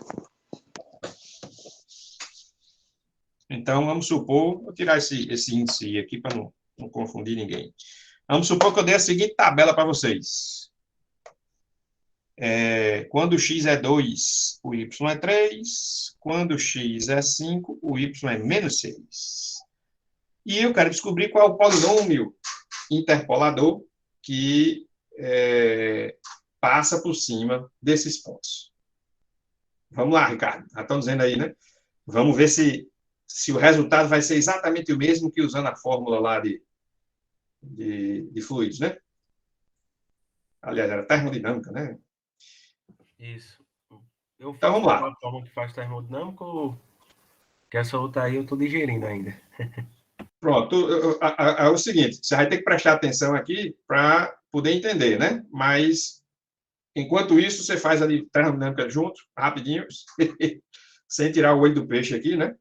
Então, vamos supor, vou tirar esse índice aqui para não confundir ninguém. Vamos supor que eu dei a seguinte tabela para vocês. Quando x é 2, o y é 3. Quando x é 5, o y é menos 6. E eu quero descobrir qual é o polinômio interpolador que passa por cima desses pontos. Vamos lá, Ricardo. Já estão dizendo aí, né? Vamos ver se o resultado vai ser exatamente o mesmo que usando a fórmula lá de fluidos, né? Aliás, era termodinâmica, né? Isso. Eu Então, vamos lá. A forma que faz termodinâmico, que essa outra aí eu estou digerindo ainda. Pronto. É o seguinte, você vai ter que prestar atenção aqui para poder entender, né? Mas, enquanto isso, você faz ali termodinâmica junto, rapidinho, sem tirar o olho do peixe aqui, né?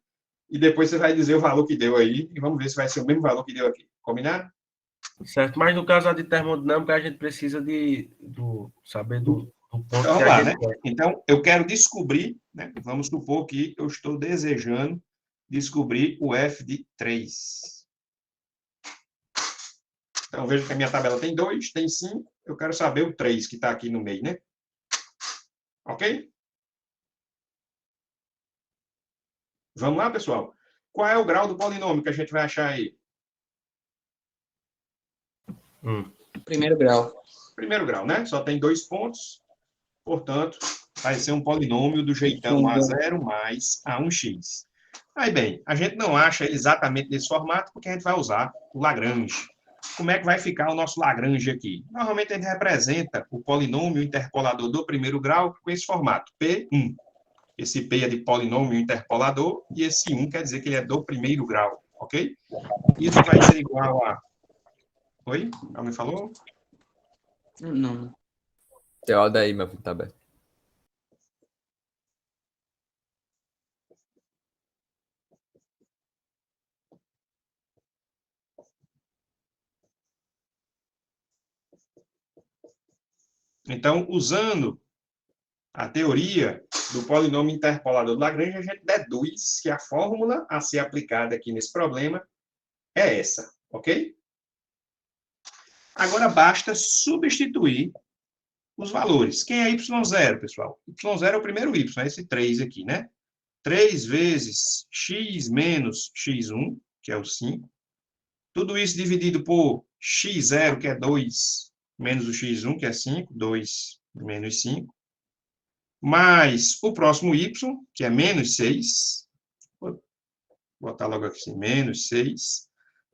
E depois você vai dizer o valor que deu aí, e vamos ver se vai ser o mesmo valor que deu aqui. Combinado? Certo, mas no caso de termodinâmica, a gente precisa saber do ponto então, que vamos lá, a gente né? Então, eu quero descobrir, né? Vamos supor que eu estou desejando descobrir o f de 3. Então, veja que a minha tabela tem 2, tem 5, eu quero saber o 3 que está aqui no meio, né? Ok? Vamos lá, pessoal? Qual é o grau do polinômio que a gente vai achar aí? Primeiro grau. Primeiro grau, né? Só tem 2 pontos, portanto, vai ser um polinômio do jeitão A0 mais A1x. Aí, bem, a gente não acha exatamente nesse formato, porque a gente vai usar o Lagrange. Como é que vai ficar o nosso Lagrange aqui? Normalmente, a gente representa o polinômio interpolador do primeiro grau com esse formato, P1. Esse P é de polinômio interpolador, e esse 1 quer dizer que ele é do primeiro grau, ok? Isso vai ser igual a... Oi? Alguém falou? Não. Tem ordem aí, meu filho, tá aberto. Então, usando a teoria do polinômio interpolador do Lagrange, a gente deduz que a fórmula a ser aplicada aqui nesse problema é essa, ok? Agora basta substituir os valores. Quem é y0, pessoal? Y0 é o primeiro y, é esse 3 aqui, né? 3 vezes x menos x1, que é o 5. Tudo isso dividido por x0, que é 2, menos o x1, que é 5. 2 menos 5. Mais o próximo y, que é menos 6. Vou botar logo aqui assim, menos 6.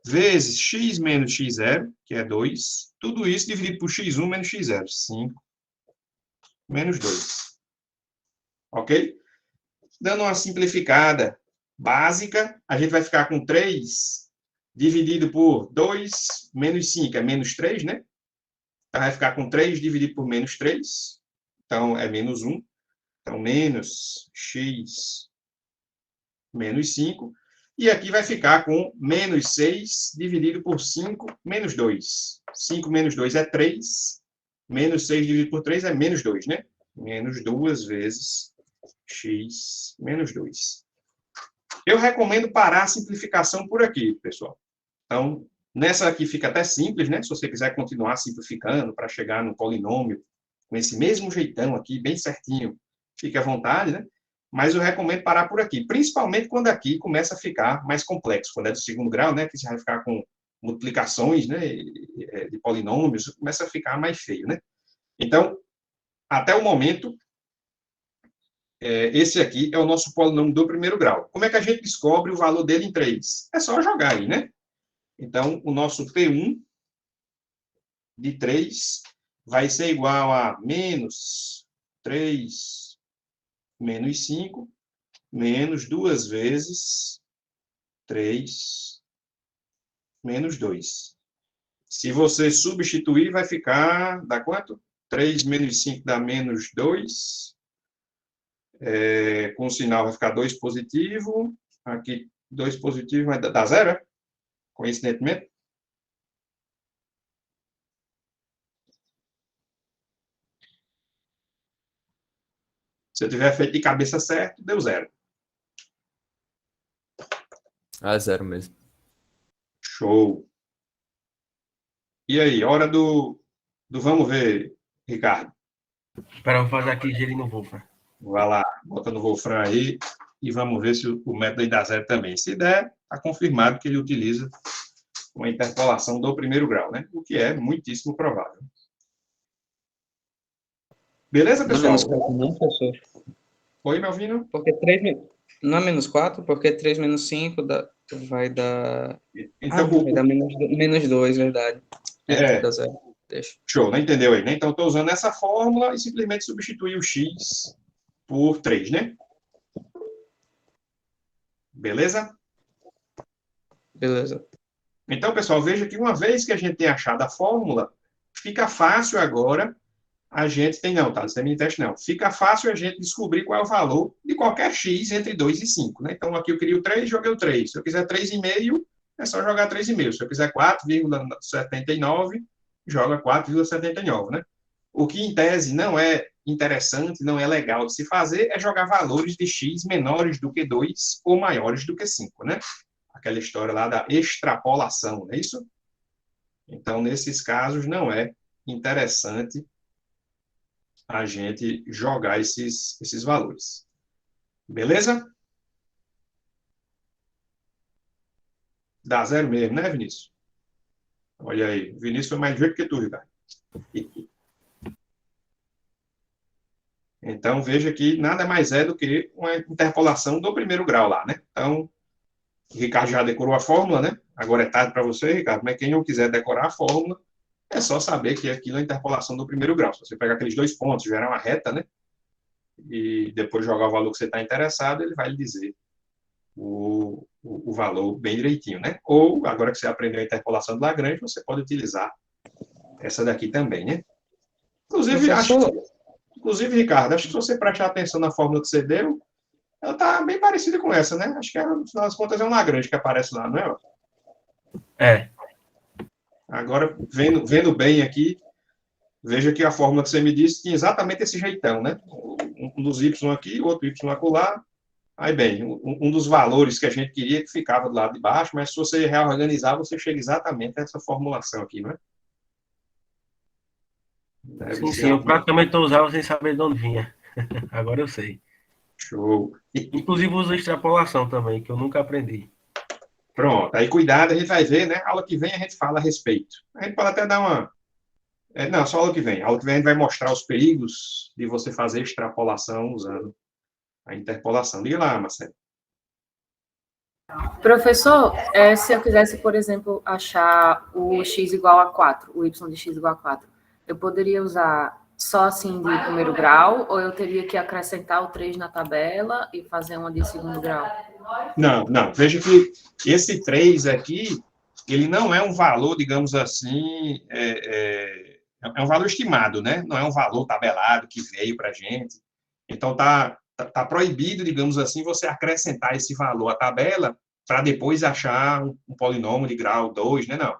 Vezes x menos x0, que é 2. Tudo isso dividido por x1 menos x0. 5 menos 2. Ok? Dando uma simplificada básica, a gente vai ficar com 3 dividido por 2 menos 5, é menos 3, né? Então, vai ficar com 3 dividido por menos 3. Então, é menos 1. Então, menos x menos 5. E aqui vai ficar com menos 6 dividido por 5 menos 2. 5 menos 2 é 3. Menos 6 dividido por 3 é menos 2, né? Menos 2 vezes x menos 2. Eu recomendo parar a simplificação por aqui, pessoal. Então, nessa aqui fica até simples, né? Se você quiser continuar simplificando para chegar no polinômio com esse mesmo jeitão aqui, bem certinho, fique à vontade, né? Mas eu recomendo parar por aqui, principalmente quando aqui começa a ficar mais complexo, quando é do segundo grau, né? Que você vai ficar com multiplicações, né? De polinômios, começa a ficar mais feio, né? Então, até o momento, esse aqui é o nosso polinômio do primeiro grau. Como é que a gente descobre o valor dele em 3? É só jogar aí, né? Então, o nosso P1 de 3 vai ser igual a menos 3 menos 5, menos 2 vezes 3 menos 2. Se você substituir, vai ficar, dá quanto? 3 menos 5 dá menos 2. Com o sinal vai ficar 2 positivo. Aqui, 2 positivo vai dar 0, coincidentemente. Se eu tiver feito de cabeça certo, deu 0. Ah, 0 mesmo. Show. E aí, hora do vamos ver, Ricardo. Espera, eu vou fazer aqui gerir no Wolfram. Vai lá, bota no Wolfram aí e vamos ver se o método aí dá 0 também. Se der, está confirmado que ele utiliza uma interpolação do primeiro grau, né? O que é muitíssimo provável. Beleza, Não é pessoal? menos 4, não, professor? Oi, Melvino? Porque 3, não é menos 4, porque 3 menos 5 vai dar... Então, vai dar menos 2, verdade. Dá 0. Deixa. Show, não entendeu aí, né? Então, estou usando essa fórmula e simplesmente substituir o x por 3, né? Beleza? Beleza. Então, pessoal, veja que uma vez que a gente tem achado a fórmula, fica fácil agora a gente tem, não, tá? Não tem mini teste, não. Fica fácil a gente descobrir qual é o valor de qualquer x entre 2 e 5, né? Então, aqui eu queria o 3, joguei o 3. Se eu quiser 3,5, é só jogar 3,5. Se eu quiser 4,79, joga 4,79, né? O que, em tese, não é interessante, não é legal de se fazer, é jogar valores de x menores do que 2 ou maiores do que 5, né? Aquela história lá da extrapolação, não é isso? Então, nesses casos, não é interessante a gente jogar esses valores. Beleza? Dá 0 mesmo, né, Vinícius? Olha aí, o Vinícius foi mais jeito que tu, Ricardo. Então, veja que nada mais é do que uma interpolação do primeiro grau lá, né? Então, o Ricardo já decorou a fórmula, né? Agora é tarde para você, Ricardo, mas quem não quiser decorar a fórmula, é só saber que aquilo é a interpolação do primeiro grau. Se você pegar aqueles 2 pontos, gerar uma reta, né? E depois jogar o valor que você está interessado, ele vai lhe dizer o valor bem direitinho, né? Ou, agora que você aprendeu a interpolação de Lagrange, você pode utilizar essa daqui também, né? Inclusive, Ricardo, acho que se você prestar atenção na fórmula que você deu, ela está bem parecida com essa, né? Acho que, no final das contas, é um Lagrange que aparece lá, não é? É. Agora, vendo bem aqui, veja que a fórmula que você me disse tinha exatamente esse jeitão, né? Um dos y aqui, outro y acolá. Aí, bem, um dos valores que a gente queria que ficava do lado de baixo, mas se você reorganizar, você chega exatamente a essa formulação aqui, não é? Sim, eu praticamente não usava sem saber de onde vinha. Agora eu sei. Show. Inclusive uso extrapolação também, que eu nunca aprendi. Pronto, aí cuidado, a gente vai ver, né? Aula que vem a gente fala a respeito. A gente pode até dar uma... não, só aula que vem. Aula que vem a gente vai mostrar os perigos de você fazer extrapolação usando a interpolação. Liga lá, Marcelo. Professor, se eu quisesse, por exemplo, achar o x igual a 4, o y de x igual a 4, eu poderia usar só assim de primeiro grau, ou eu teria que acrescentar o 3 na tabela e fazer uma de segundo grau? Não. Veja que esse 3 aqui, ele não é um valor, digamos assim, é um valor estimado, né? Não é um valor tabelado que veio para a gente. Então, tá proibido, digamos assim, você acrescentar esse valor à tabela para depois achar um polinômio de grau 2, né? Não.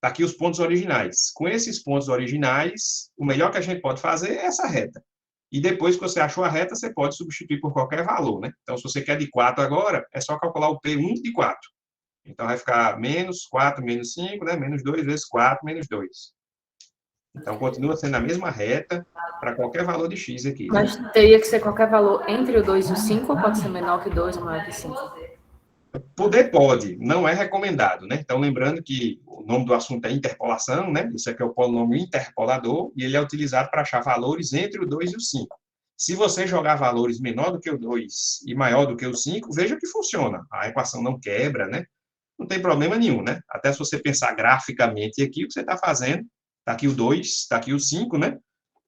Tá aqui os pontos originais. Com esses pontos originais, o melhor que a gente pode fazer é essa reta. E depois que você achou a reta, você pode substituir por qualquer valor, né? Então, se você quer de 4 agora, é só calcular o P1 de 4. Então, vai ficar menos 4 menos 5, né? Menos 2 vezes 4 menos 2. Então, continua sendo a mesma reta para qualquer valor de x aqui. Né? Mas teria que ser qualquer valor entre o 2 e o 5, ou pode ser menor que 2 ou maior que 5? Poder pode, não é recomendado, né? Então, lembrando que o nome do assunto é interpolação, né? Isso aqui é o polinômio interpolador, e ele é utilizado para achar valores entre o 2 e o 5. Se você jogar valores menor do que o 2 e maior do que o 5, veja que funciona. A equação não quebra, né? Não tem problema nenhum, né? Até se você pensar graficamente aqui, o que você está fazendo, está aqui o 2, está aqui o 5, né?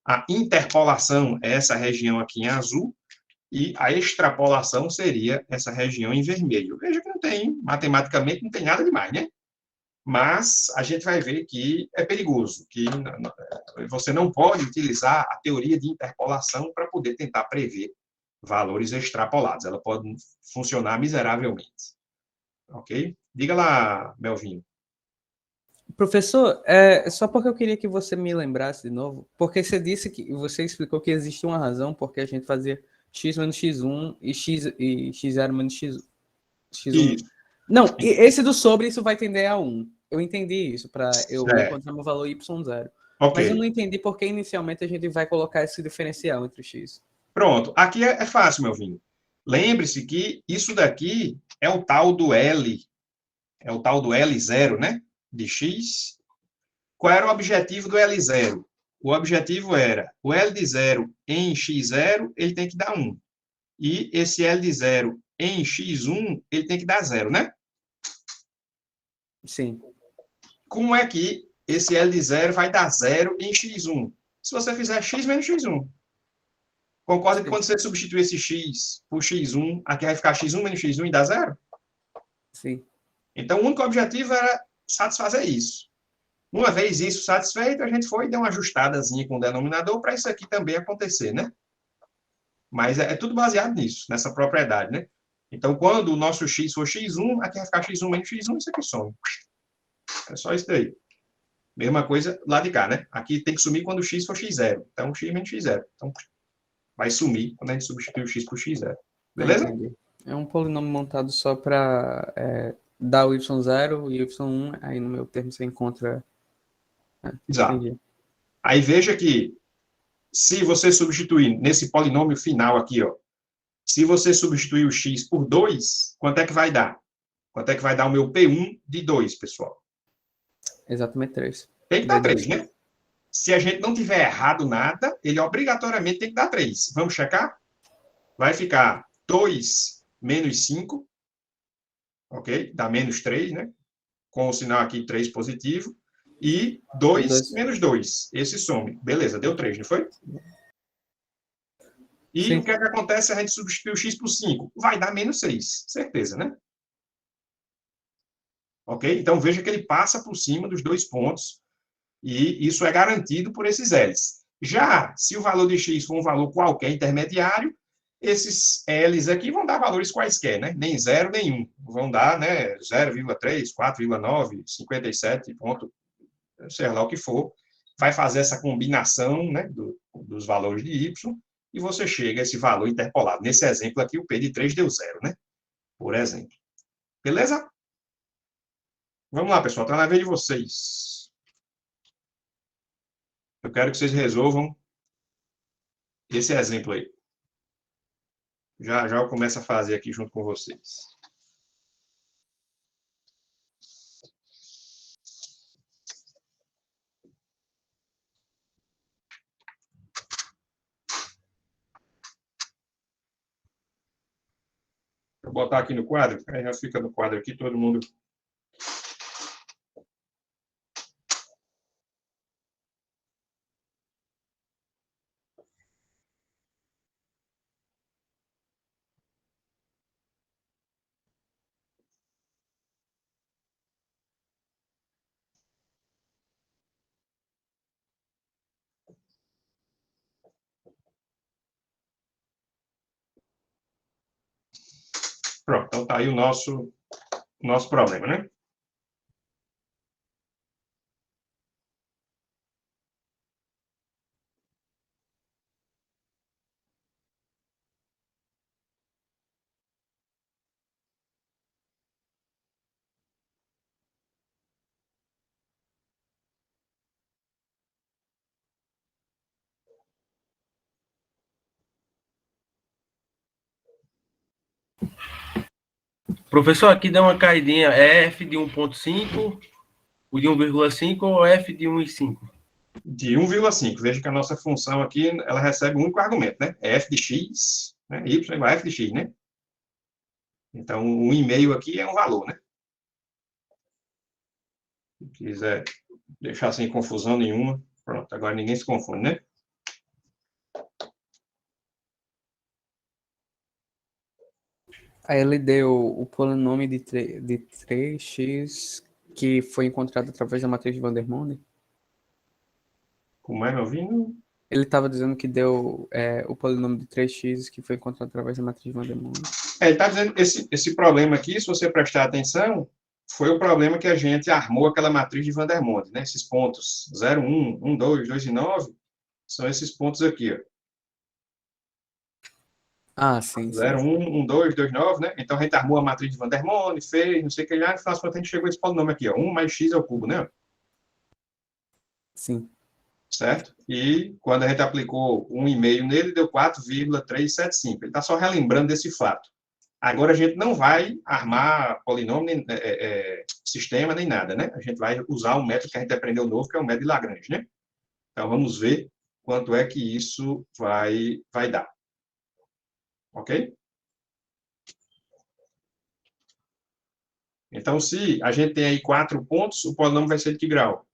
A interpolação é essa região aqui em azul, e a extrapolação seria essa região em vermelho. Veja que não tem, matematicamente, não tem nada demais, né? Mas a gente vai ver que é perigoso, que você não pode utilizar a teoria de interpolação para poder tentar prever valores extrapolados. Ela pode funcionar miseravelmente. Ok? Diga lá, Melvinho. Professor, só porque eu queria que você me lembrasse de novo, porque você explicou que existia uma razão porque a gente fazia x menos x1 e x0 menos x1. Isso. Não, esse do sobre, isso vai tender a 1. Eu entendi isso, para eu Certo. encontrar meu valor y0. Ok. Mas eu não entendi porque inicialmente a gente vai colocar esse diferencial entre o x. Pronto. Aqui é fácil, Melvinho. Lembre-se que isso daqui é o tal do L. É o tal do L0, né? De x. Qual era o objetivo do L0? O objetivo era o L de 0 em x0, ele tem que dar 1. E esse L de 0 em x1, ele tem que dar 0, né? Sim. Como é que esse L de 0 vai dar 0 em x1? Se você fizer x menos x1. Concorda que quando você substituir esse x por x1, aqui vai ficar x1 menos x1 e dá 0? Sim. Então, o único objetivo era satisfazer isso. Uma vez isso satisfeito, a gente foi e deu uma ajustadazinha com o denominador para isso aqui também acontecer, né? Mas é tudo baseado nisso, nessa propriedade, né? Então, quando o nosso x for x1, aqui vai ficar x1 menos x1, isso aqui some. É só isso daí. Mesma coisa lá de cá, né? Aqui tem que sumir quando o x for x0. Então, x menos x0. Então, vai sumir quando a gente substituir o x por x0. Beleza? Entendi. É um polinômio montado só para dar o y0 e o y1, aí no meu termo você encontra... Exato. Entendi. Aí veja que, se você substituir nesse polinômio final aqui, ó, se você substituir o x por 2, quanto é que vai dar? Quanto é que vai dar o meu P1 de 2, pessoal? Exatamente 3. Tem que dar 3, né? Se a gente não tiver errado nada, ele obrigatoriamente tem que dar 3. Vamos checar? Vai ficar 2 menos 5, ok? Dá menos 3, né? Com o sinal aqui 3 positivo. E 2 menos 2. Esse some. Beleza, deu 3, não foi? E sim, o que é que acontece se a gente substituir o x por 5? Vai dar menos 6. Certeza, né? Ok? Então, veja que ele passa por cima dos dois pontos. E isso é garantido por esses L's. Já, se o valor de x for um valor qualquer intermediário, esses L's aqui vão dar valores quaisquer, né? Nem 0, nem 1. Vão dar, né, 0,3, 4,9, 57 ponto, sei lá o que for. Vai fazer essa combinação, né, dos valores de y, e você chega a esse valor interpolado. Nesse exemplo aqui, o P de 3 deu 0, né? Por exemplo. Beleza? Vamos lá, pessoal. Está na vez de vocês. Eu quero que vocês resolvam esse exemplo aí. Já eu começo a fazer aqui junto com vocês. Vou botar aqui no quadro, aí já fica no quadro aqui, todo mundo... Pronto, então tá aí o nosso problema, né? Professor, aqui dá uma caidinha. É F de 1,5, o de 1,5 ou F de 1,5? De 1,5. Veja que a nossa função aqui, ela recebe um único argumento, né? É f de x, né? Y igual a f de x, né? Então, 1,5 aqui é um valor, né? Se quiser deixar sem confusão nenhuma, pronto, agora ninguém se confunde, né? Aí ele deu o polinômio de 3x que foi encontrado através da matriz de Vandermonde. Como é, meu ouvindo? Ele estava dizendo que deu o polinômio de 3x que foi encontrado através da matriz de Vandermonde. Ele está dizendo que esse problema aqui, se você prestar atenção, foi o problema que a gente armou aquela matriz de Vandermonde, né? Esses pontos 0, 1, 1, 2, 2 e 9, são esses pontos aqui, ó. Ah, sim, 0, sim. 1, 1, 2, 2, 9, né? Então a gente armou a matriz de Vandermonde, fez, não sei o que lá, no final das contas a gente chegou a esse polinômio aqui, ó. 1 mais x ao cubo, né? Sim. Certo? E quando a gente aplicou 1,5 nele, deu 4,375. Ele está só relembrando desse fato. Agora a gente não vai armar polinômio, sistema, nem nada, né? A gente vai usar um método que a gente aprendeu novo, que é o método de Lagrange, né? Então vamos ver quanto é que isso vai dar. Ok? Então, se a gente tem aí 4 pontos, o polinômio vai ser de que grau?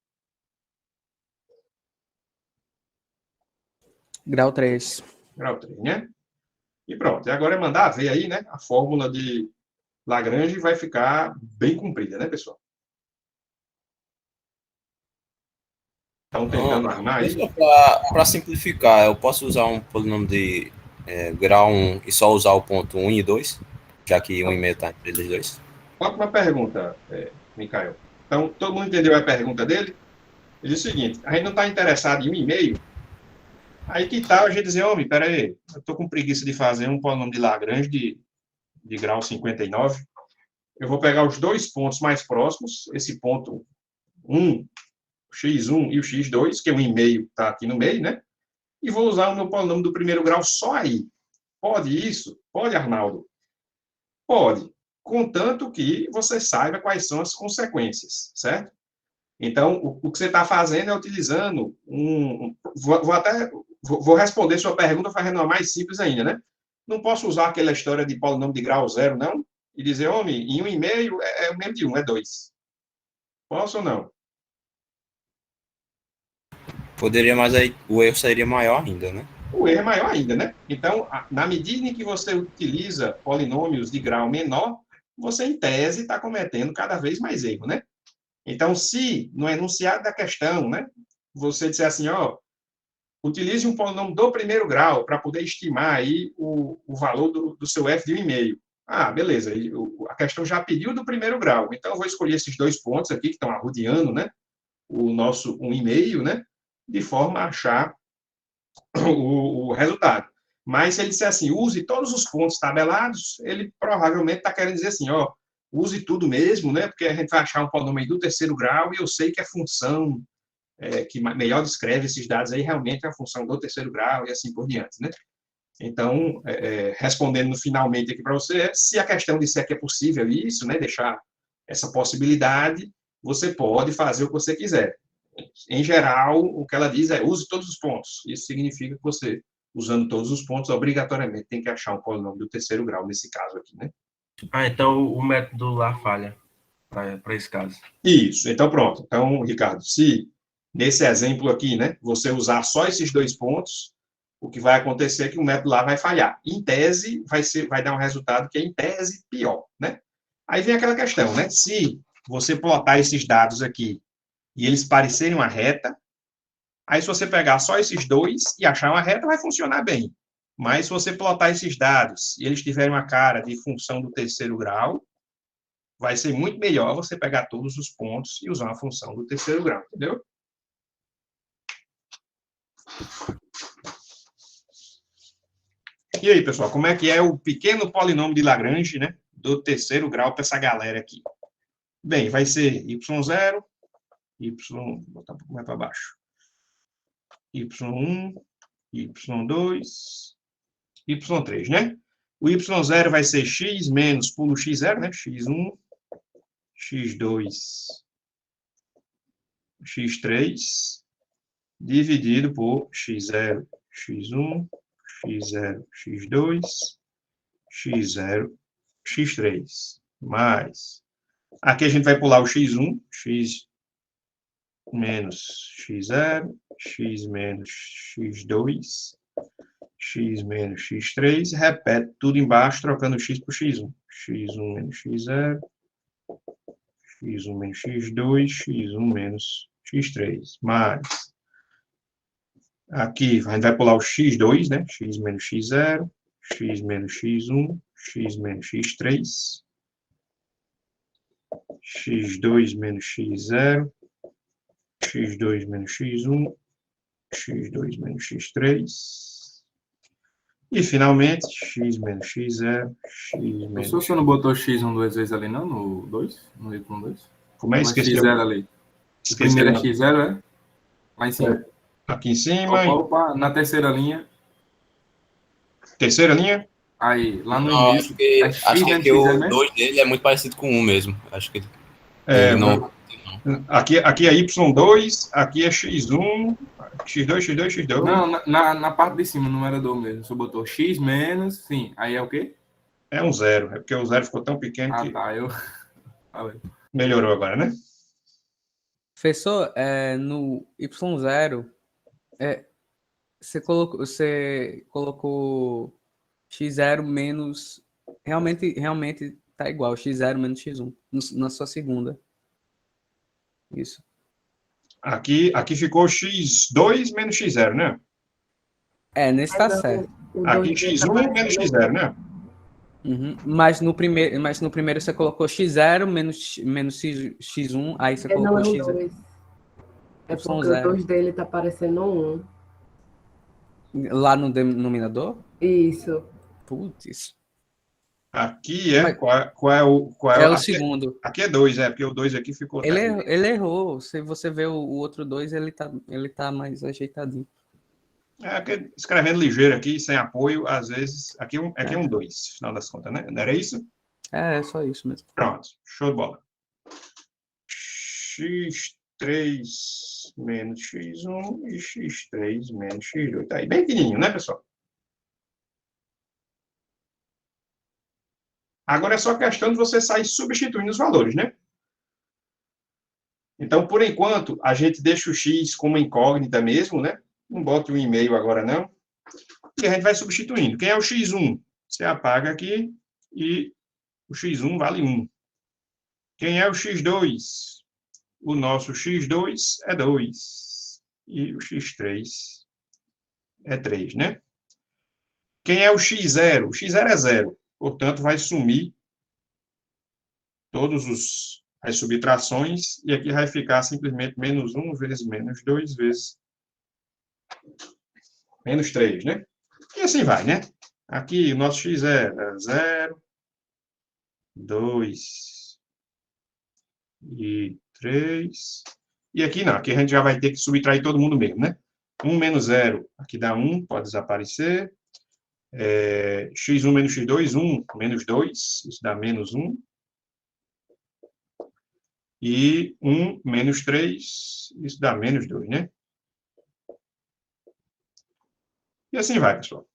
Grau 3. Grau 3, né? E pronto. E agora é mandar ver aí, né? A fórmula de Lagrange vai ficar bem comprida, né, pessoal? Estão tentando armar aí? Para simplificar, eu posso usar um polinômio de grau 1 e só usar o ponto 1 e 2, já que 1,5 está entre eles dois? Ótima pergunta, Micael. Então, todo mundo entendeu a pergunta dele? Ele diz o seguinte, a gente não está interessado em 1,5? Aí que tal a gente dizer, homem, peraí, eu estou com preguiça de fazer um polinômio de Lagrange de grau 59. Eu vou pegar os dois pontos mais próximos, esse ponto 1, x1 e o x2, que o 1,5 está aqui no meio, né? E vou usar o meu polinômio do primeiro grau só aí. Pode isso? Pode, Arnaldo? Pode, contanto que você saiba quais são as consequências, certo? Então, o que você está fazendo é utilizando vou responder sua pergunta fazendo uma mais simples ainda, né? Não posso usar aquela história de polinômio de grau 0, não? E dizer, homem, em 1,5 é o mesmo de 1, é 2. Posso ou não? Poderia, mas aí o erro seria maior ainda, né? O erro é maior ainda, né? Então, na medida em que você utiliza polinômios de grau menor, você, em tese, está cometendo cada vez mais erro, né? Então, se no enunciado da questão, né, você disser assim, ó, utilize um polinômio do primeiro grau para poder estimar aí o valor do seu f de 1,5. Ah, beleza, a questão já pediu do primeiro grau, então eu vou escolher esses dois pontos aqui que estão arrodeando, né, o nosso 1,5, né, de forma a achar o resultado. Mas se ele disser assim, use todos os pontos tabelados, ele provavelmente está querendo dizer assim, ó, use tudo mesmo, né, porque a gente vai achar um polinômio do terceiro grau e eu sei que a função que melhor descreve esses dados aí realmente é a função do terceiro grau e assim por diante, né? Então, respondendo finalmente aqui para você, se a questão disser que é possível isso, né, deixar essa possibilidade, você pode fazer o que você quiser. Em geral, o que ela diz é use todos os pontos. Isso significa que você, usando todos os pontos, obrigatoriamente tem que achar um polinômio do terceiro grau, nesse caso aqui, né? Ah, então o método lá falha para esse caso. Isso, então pronto. Então, Ricardo, se nesse exemplo aqui, né, você usar só esses dois pontos, o que vai acontecer é que o método lá vai falhar. Em tese, vai dar um resultado que é, em tese, pior, né? Aí vem aquela questão, né? Se você plotar esses dados aqui e eles parecerem uma reta, aí se você pegar só esses dois e achar uma reta, vai funcionar bem. Mas se você plotar esses dados e eles tiverem uma cara de função do terceiro grau, vai ser muito melhor você pegar todos os pontos e usar uma função do terceiro grau, entendeu? E aí, pessoal, como é que é o pequeno polinômio de Lagrange, né, do terceiro grau para essa galera aqui? Bem, vai ser y0, vou botar um pouco mais para baixo, y1, y2, y3, né? O y0 vai ser x menos pulo x0, né? x1, x2, x3, dividido por x0, x1, x0, x2, x0, x3, mais... Aqui a gente vai pular o x1, x menos x0, x menos x2, x menos x3, repete tudo embaixo, trocando x por x1. x1 menos x0, x1 menos x2, x1 menos x3, mais... Aqui a gente vai pular o x2, né? x menos x0, x menos x1, x menos x3, x2 menos x0, x2 menos x1, x2 menos x3, e finalmente x menos x0, x menos... Você não botou x1 duas vezes ali não, no 2? No Y1 2? Como é que esqueceu? X0 ali. O primeiro é x0, é? Lá em cima. Aqui em cima. Opa, na terceira linha. Terceira linha? Aí, lá no Não, início. acho que o 2 dele é muito parecido com o 1 mesmo. Acho que ele não... Aqui é Y2, aqui é X1, X2, X2, X2. Não, na parte de cima, no numerador mesmo. Você botou X menos, sim. Aí é o quê? É um 0. É porque o 0 ficou tão pequeno que... Tá, melhorou agora, né? Professor, no Y0, você colocou x0 menos... Realmente tá igual, x0 menos x1, na sua segunda. Isso. Aqui ficou x2 menos x0, né? Nesse tá certo. Aqui x1 menos x0, né? Uhum. Mas no primeiro você colocou x0 menos x1, aí você colocou não, x0. 2. É porque o 2 dele tá parecendo 1. Lá no denominador? Isso. Putz. Aqui qual é o aqui, segundo. Aqui é 2, porque o 2 aqui ficou... Ele errou. Se você vê o outro 2, ele tá mais ajeitadinho. Escrevendo ligeiro aqui, sem apoio, às vezes... Aqui é um 2, final das contas, né? Não era isso? É só isso mesmo. Pronto, show de bola. x3 menos x1 e x3 menos x2. Tá aí, bem pequenininho, né, pessoal? Agora é só questão de você sair substituindo os valores, né? Então, por enquanto, a gente deixa o x como incógnita mesmo, né? Não bota o e-mail agora, não. E a gente vai substituindo. Quem é o x1? Você apaga aqui e o x1 vale 1. Quem é o x2? O nosso x2 é 2. E o x3 é 3, né? Quem é o x0? O x0 é 0. Portanto, vai sumir todas as subtrações e aqui vai ficar simplesmente menos 1 vezes menos 2 vezes menos 3, né? E assim vai, né? Aqui o nosso x é 0, 2 e 3. E aqui não, aqui a gente já vai ter que subtrair todo mundo mesmo, né? 1 menos 0, aqui dá 1, pode desaparecer. x1 menos x2, 1 menos 2, isso dá menos 1. E 1 menos 3, isso dá menos 2, né? E assim vai, pessoal.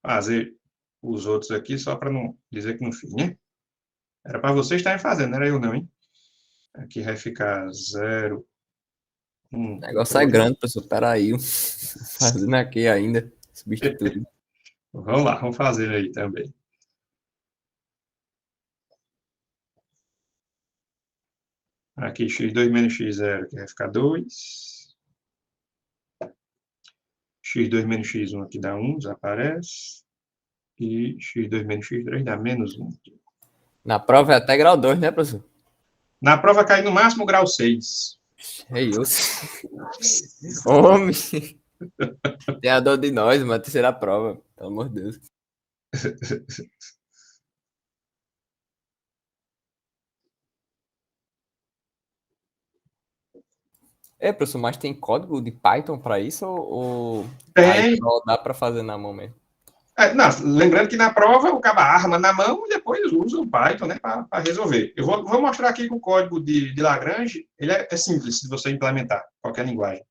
Fazer os outros aqui só para não dizer que não fiz, né? Era para vocês estarem fazendo, não era eu não, hein? Aqui vai ficar 0, 1. O negócio é grande, professor. Peraí. Fazendo aqui ainda. Substituindo. Vamos lá, vamos fazer aí também. Aqui, x2 menos x0, que vai ficar 2. x2 menos x1 aqui dá 1, desaparece. E x2 menos x3 dá menos 1. Na prova é até grau 2, né, professor? Na prova cai no máximo grau 6. Homem! Tem a dor de nós, mas terceira prova. Pelo amor de Deus. Professor, mas tem código de Python para isso? Ou tem. Dá para fazer na mão mesmo? Não, lembrando que na prova o cara arma na mão e depois usa o Python, né, para resolver. Eu vou mostrar aqui que o código de Lagrange ele é simples de você implementar qualquer linguagem.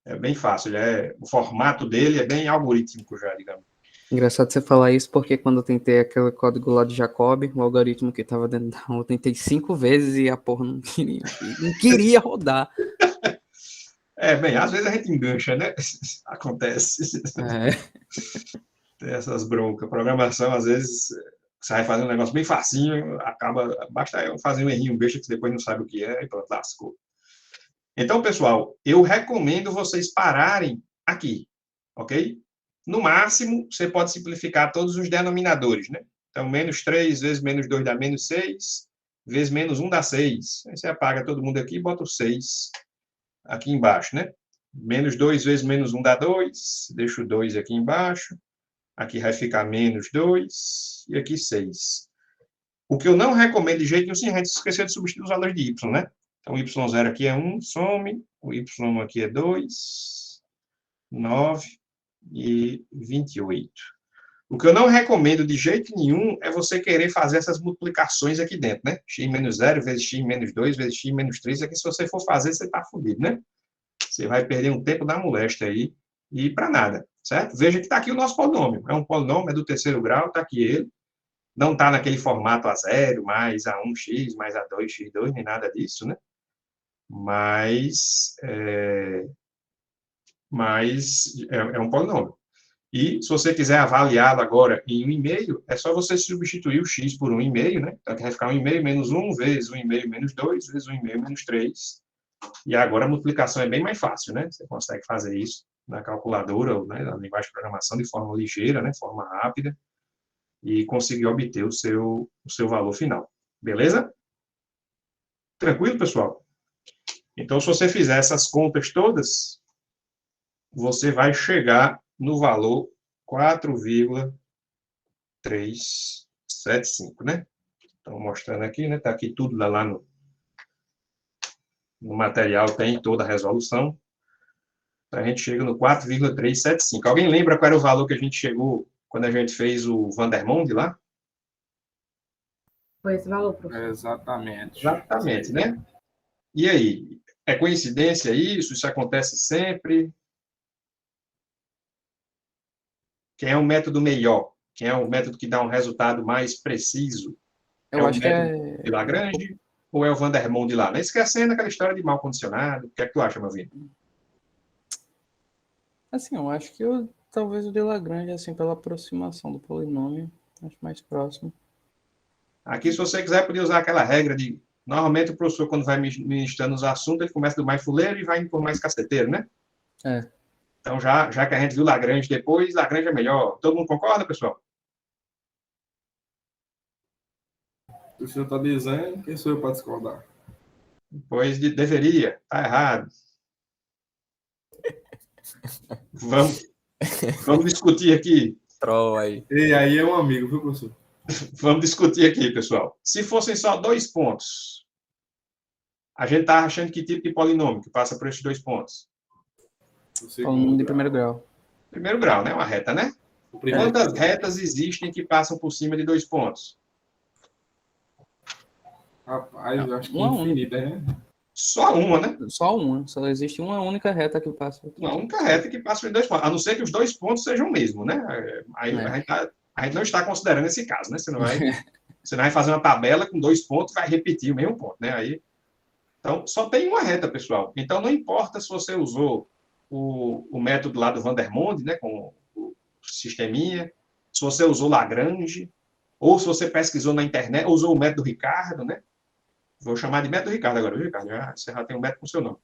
É bem fácil, o formato dele é bem algorítmico já, digamos. Engraçado você falar isso, porque quando eu tentei aquele código lá de Jacob, o algoritmo que estava dentro da aula, eu tentei 5 vezes e a porra não queria rodar. Bem, às vezes a gente engancha, né? Acontece. Tem essas broncas. Programação, às vezes, você vai fazer um negócio bem facinho, basta eu fazer um errinho besta que você depois não sabe o que é e pronto, lascou. Então, pessoal, eu recomendo vocês pararem aqui, ok? No máximo, você pode simplificar todos os denominadores, né? Então, menos 3 vezes menos 2 dá menos 6, vezes menos 1 dá 6. Aí você apaga todo mundo aqui e bota o 6 aqui embaixo, né? Menos 2 vezes menos 1 dá 2, deixa o 2 aqui embaixo. Aqui vai ficar menos 2 e aqui 6. O que eu não recomendo de jeito nenhum, sim, a gente esqueceu de substituir os valores de y, né? Então, o y0 aqui é 1, some, o y aqui é 2, 9 e 28. O que eu não recomendo de jeito nenhum é você querer fazer essas multiplicações aqui dentro, né? x menos 0 vezes x menos 2 vezes x menos 3. Aqui, se você for fazer, você está fodido, né? Você vai perder um tempo da moléstia aí e para nada, certo? Veja que está aqui o nosso polinômio. É um polinômio, é do terceiro grau, está aqui ele. Não está naquele formato A0, mais A1x, mais A2x2, nem nada disso, né? Mas é um polinômio. E, se você quiser avaliá-lo agora em 1,5, é só você substituir o x por 1,5, né? Então, aqui vai ficar 1,5 menos 1 vezes 1,5 menos 2 vezes 1,5 menos 3. E agora a multiplicação é bem mais fácil, né? Você consegue fazer isso na calculadora, né, na linguagem de programação, de forma ligeira, né, forma rápida, e conseguir obter o seu valor final. Beleza? Tranquilo, pessoal? Então, se você fizer essas contas todas, você vai chegar no valor 4,375, né? Então, mostrando aqui, né? Está aqui tudo lá no material, tem toda a resolução. A gente chega no 4,375. Alguém lembra qual era o valor que a gente chegou quando a gente fez o Vandermonde lá? Foi esse valor, professor. Exatamente. Exatamente, né? E aí? É coincidência isso? Isso acontece sempre? Quem é o método melhor? Quem é o método que dá um resultado mais preciso? Eu acho que é de Lagrange ou é o Vandermonde lá? Não esquecendo aquela história de mal condicionado. O que é que tu acha, meu filho? Assim, eu acho que talvez o de Lagrange, assim, pela aproximação do polinômio, acho mais próximo. Aqui, se você quiser, podia usar aquela regra de... Normalmente, o professor, quando vai ministrando os assuntos, ele começa do mais fuleiro e vai indo por mais caceteiro, né? Então, já que a gente viu Lagrange depois, Lagrange é melhor. Todo mundo concorda, pessoal? O senhor está dizendo, quem sou eu para discordar? Pois deveria. Está errado. Vamos discutir aqui. Troll aí. E aí é um amigo, viu, professor? Vamos discutir aqui, pessoal. Se fossem só 2 pontos, a gente está achando que tipo de polinômio que passa por esses 2 pontos? Polinômio de primeiro grau. Primeiro grau, né? Uma reta, né? Quantas retas existem que passam por cima de 2 pontos? Rapaz, eu acho que infinita, né? Só uma, né? Só uma. Só existe uma única reta que passa. Uma única reta que passa por 2 pontos. A não ser que os 2 pontos sejam o mesmo, né? Aí a gente não está considerando esse caso, né? Você não vai fazer uma tabela com 2 pontos e vai repetir o mesmo ponto, né? Então, só tem uma reta, pessoal. Então, não importa se você usou o método lá do Vandermonde, né? Com o sisteminha, se você usou Lagrange, ou se você pesquisou na internet, ou usou o método Ricardo, né? Vou chamar de método Ricardo agora, viu, Ricardo? Você já tem um método com o seu nome.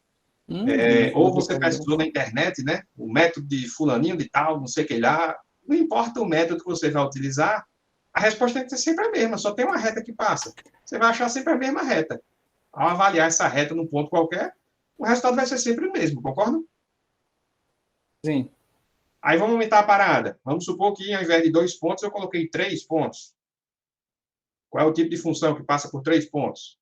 Ou você pesquisou na internet, né? O método de fulaninho, de tal, não sei o que lá. Não importa o método que você vai utilizar, a resposta tem que ser sempre a mesma, só tem uma reta que passa. Você vai achar sempre a mesma reta. Ao avaliar essa reta num ponto qualquer, o resultado vai ser sempre o mesmo, concorda? Sim. Aí vamos aumentar a parada. Vamos supor que, ao invés de 2 pontos, eu coloquei 3 pontos. Qual é o tipo de função que passa por 3 pontos?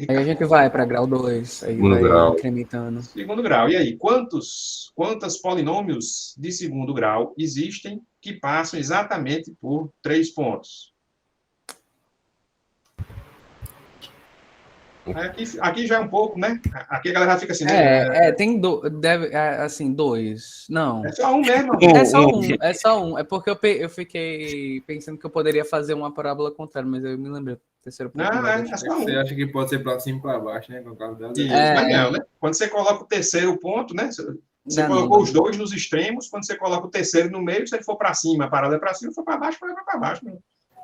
Aí a gente vai para grau 2, aí Segundo vai grau. incrementando. Segundo grau. E aí, quantos polinômios de segundo grau existem que passam exatamente por 3 pontos? Aqui já é um pouco, né? Aqui a galera fica assim, né? Tem assim, dois. Não. É só um mesmo. É só um. É porque eu fiquei pensando que eu poderia fazer uma parábola contrária, mas eu me lembrei. Terceiro ponto. Não, é só um. Você acha que pode ser para cima e para baixo, né? Com o carro dela. Mas não, né? Quando você coloca o terceiro ponto, né? Você colocou os dois nos extremos, quando você coloca o terceiro no meio, se ele for para cima, a parada é para cima, se for para baixo, vai para baixo.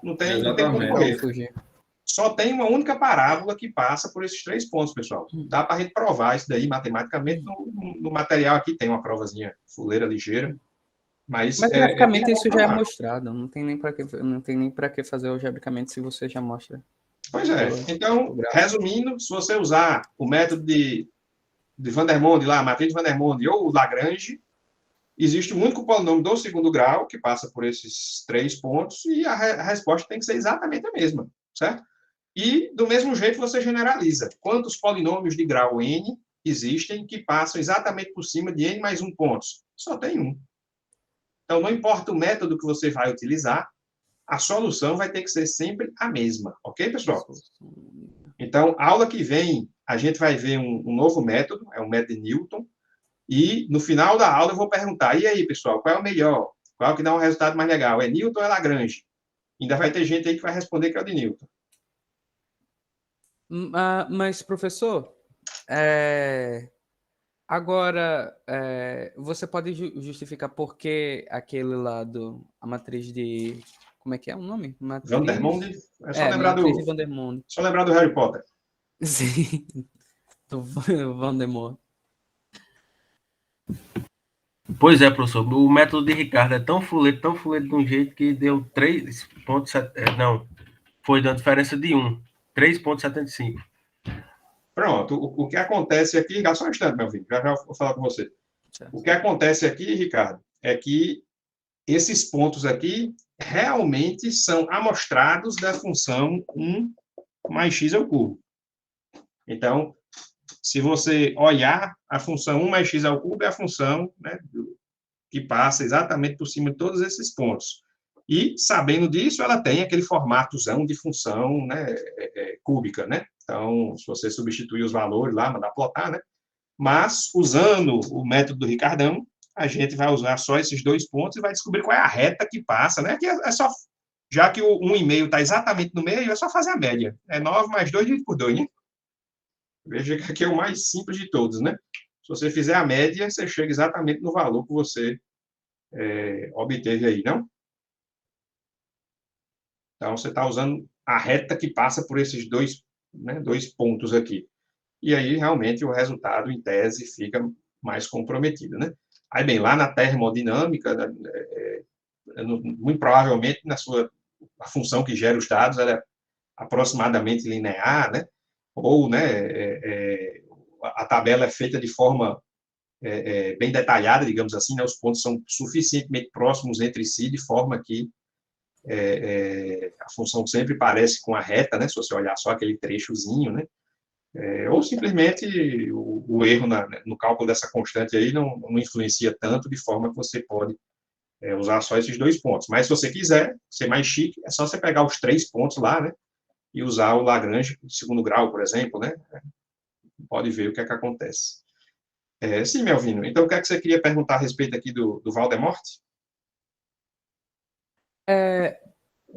Não tem como correr. Só tem uma única parábola que passa por esses 3 pontos, pessoal. Dá para a gente provar isso daí matematicamente. No material aqui tem uma provazinha fuleira ligeira. Mas graficamente isso já é mostrado. Não tem nem para que fazer algebricamente se você já mostra. Pois é. Então, resumindo, se você usar o método de Van der Monde lá, a matriz de Van der Monde ou o Lagrange, existe um único polinômio do segundo grau que passa por esses 3 pontos e a resposta tem que ser exatamente a mesma, certo? E, do mesmo jeito, você generaliza. Quantos polinômios de grau n existem que passam exatamente por cima de n mais 1 pontos? Só tem um. Então, não importa o método que você vai utilizar, a solução vai ter que ser sempre a mesma. Ok, pessoal? Então, aula que vem, a gente vai ver um novo método, é o método de Newton, e no final da aula eu vou perguntar, e aí, pessoal, qual é o melhor? Qual é o que dá um resultado mais legal? É Newton ou é Lagrange? Ainda vai ter gente aí que vai responder que é o de Newton. Mas, professor, agora, você pode justificar por que aquele lá a matriz de... Como é que é o nome? Van der Monde? É só lembrar de Van der Monde. Só lembrar do Harry Potter. Sim, do Van der Monde. Pois é, professor. O método de Ricardo é tão fuleiro de um jeito que deu 3,7... Não, foi dando diferença de 1. 3,75. Pronto. O que acontece aqui... Só um instante, meu filho. Já vou falar com você. O que acontece aqui, Ricardo, é que esses pontos aqui realmente são amostrados da função 1 mais x ao cubo. Então, se você olhar, a função 1 mais x ao cubo é a função, né, que passa exatamente por cima de todos esses pontos. E, sabendo disso, ela tem aquele formatozão de função, né, cúbica, né? Então, se você substituir os valores lá, mandar plotar, né? Mas, usando o método do Ricardão, a gente vai usar só esses 2 pontos e vai descobrir qual é a reta que passa, né? Que é só, já que o 1,5 está exatamente no meio, é só fazer a média. É 9 mais 2 dividido por 2, né? Veja que aqui é o mais simples de todos, né? Se você fizer a média, você chega exatamente no valor que você obteve aí, não? Então, você está usando a reta que passa por esses 2 pontos aqui. E aí, realmente, o resultado, em tese, fica mais comprometido, né? Aí, bem, lá na termodinâmica, muito provavelmente, a função que gera os dados ela é aproximadamente linear, né? Ou, né, a tabela é feita de forma bem detalhada, digamos assim, né? Os pontos são suficientemente próximos entre si, de forma que a função sempre parece com a reta, né? Se você olhar só aquele trechozinho, né? Ou simplesmente o erro no cálculo dessa constante aí não influencia tanto, de forma que você pode usar só esses 2 pontos. Mas se você quiser ser mais chique, é só você pegar os 3 pontos lá, né? E usar o Lagrange de segundo grau, por exemplo, né? Pode ver o que é que acontece. Sim, Melvino. Então, o que é que você queria perguntar a respeito aqui do Valdemort?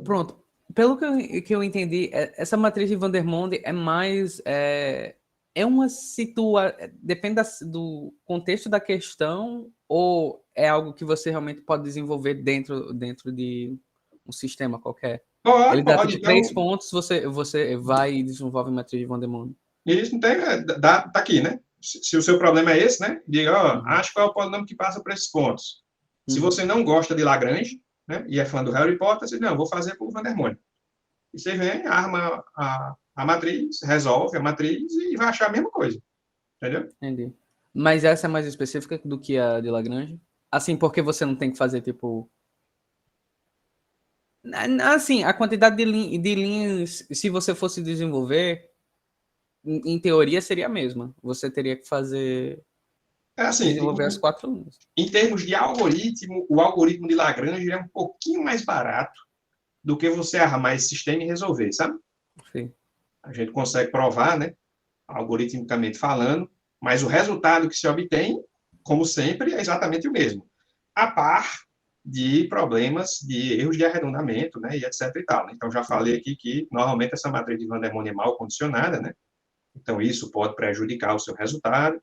Pronto. Pelo que eu entendi, essa matriz de Van der Monde é mais... depende do contexto da questão, ou é algo que você realmente pode desenvolver dentro de um sistema qualquer? Ele dá tipo 3 pontos, você vai e desenvolve a matriz de Van der Monde. Isso não tem... Tá aqui, né? Se o seu problema é esse, né? Diga, acho qual é o polinômio que passa por esses pontos. Se você não gosta de Lagrange, né, e é fã do Harry Potter, você diz, não, vou fazer por Van der Monde. E você vem, arma a matriz, resolve a matriz e vai achar a mesma coisa. Entendeu? Entendi. Mas essa é mais específica do que a de Lagrange? Assim, porque você não tem que fazer, tipo... Assim, a quantidade de linhas, se você fosse desenvolver, em teoria seria a mesma. Você teria que fazer... desenvolver as 4 linhas. Em termos de algoritmo, o algoritmo de Lagrange é um pouquinho mais barato do que você armar esse sistema e resolver, sabe? Sim. A gente consegue provar, né, algoritmicamente falando, mas o resultado que se obtém, como sempre, é exatamente o mesmo, a par de problemas de erros de arredondamento, né, e etc e tal. Né? Então, já falei aqui que, normalmente, essa matriz de Van der Monde é mal condicionada, né? Então, isso pode prejudicar o seu resultado,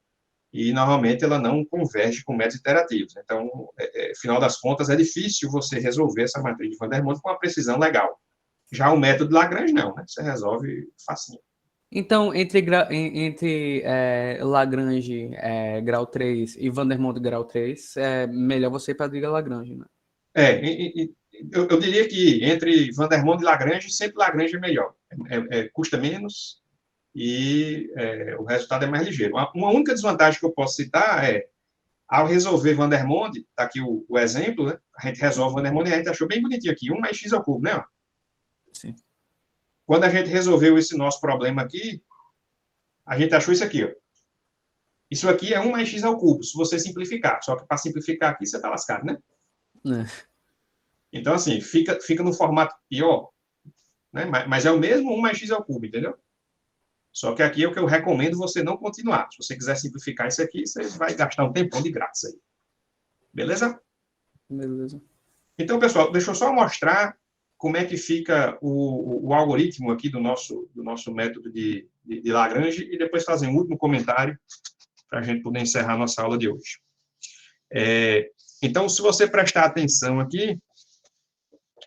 e, normalmente, ela não converge com métodos iterativos. Então, afinal das contas, é difícil você resolver essa matriz de Van der Monde com uma precisão legal. Já o método de Lagrange, não, né? Você resolve facinho. Então, entre Lagrange grau 3 e Vandermonde grau 3, é melhor você ir para a Lagrange, né? Eu diria que entre Vandermonde e Lagrange, sempre Lagrange é melhor. Custa menos e o resultado é mais ligeiro. Uma única desvantagem que eu posso citar é, ao resolver Vandermonde, está aqui o exemplo, né? A gente resolve Vandermonde e a gente achou bem bonitinho aqui, 1 mais x ao cubo, né? Sim. Quando a gente resolveu esse nosso problema aqui, a gente achou isso aqui, ó. Isso aqui é 1 mais x ao cubo, se você simplificar. Só que para simplificar aqui, você está lascado, né? Então, assim, fica no formato pior, né? Mas é o mesmo 1 mais x ao cubo, entendeu? Só que aqui é o que eu recomendo você não continuar. Se você quiser simplificar isso aqui, você vai gastar um tempão de graça aí. Beleza? Beleza. Então, pessoal, deixa eu só mostrar como é que fica o algoritmo aqui do nosso método de Lagrange e depois fazer um último comentário para a gente poder encerrar a nossa aula de hoje. Então, se você prestar atenção aqui,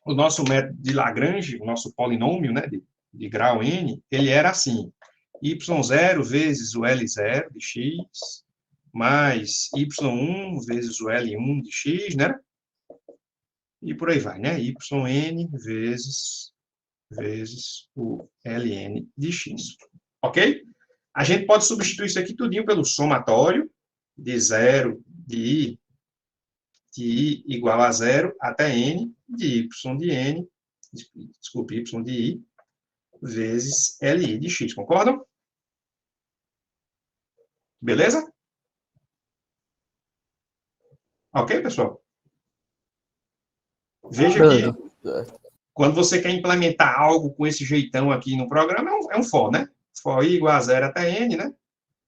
o nosso método de Lagrange, o nosso polinômio, né, de grau n, ele era assim, y0 vezes o L0 de x, mais y1 vezes o L1 de x, né? E por aí vai, né? yn vezes o ln de x. Ok? A gente pode substituir isso aqui tudinho pelo somatório de 0 de i igual a 0 até n de y de n, desculpe, y de i, vezes li de x. Concordam? Beleza? Ok, pessoal? Veja que quando você quer implementar algo com esse jeitão aqui no programa, é um for, né? For i igual a 0 até n, né?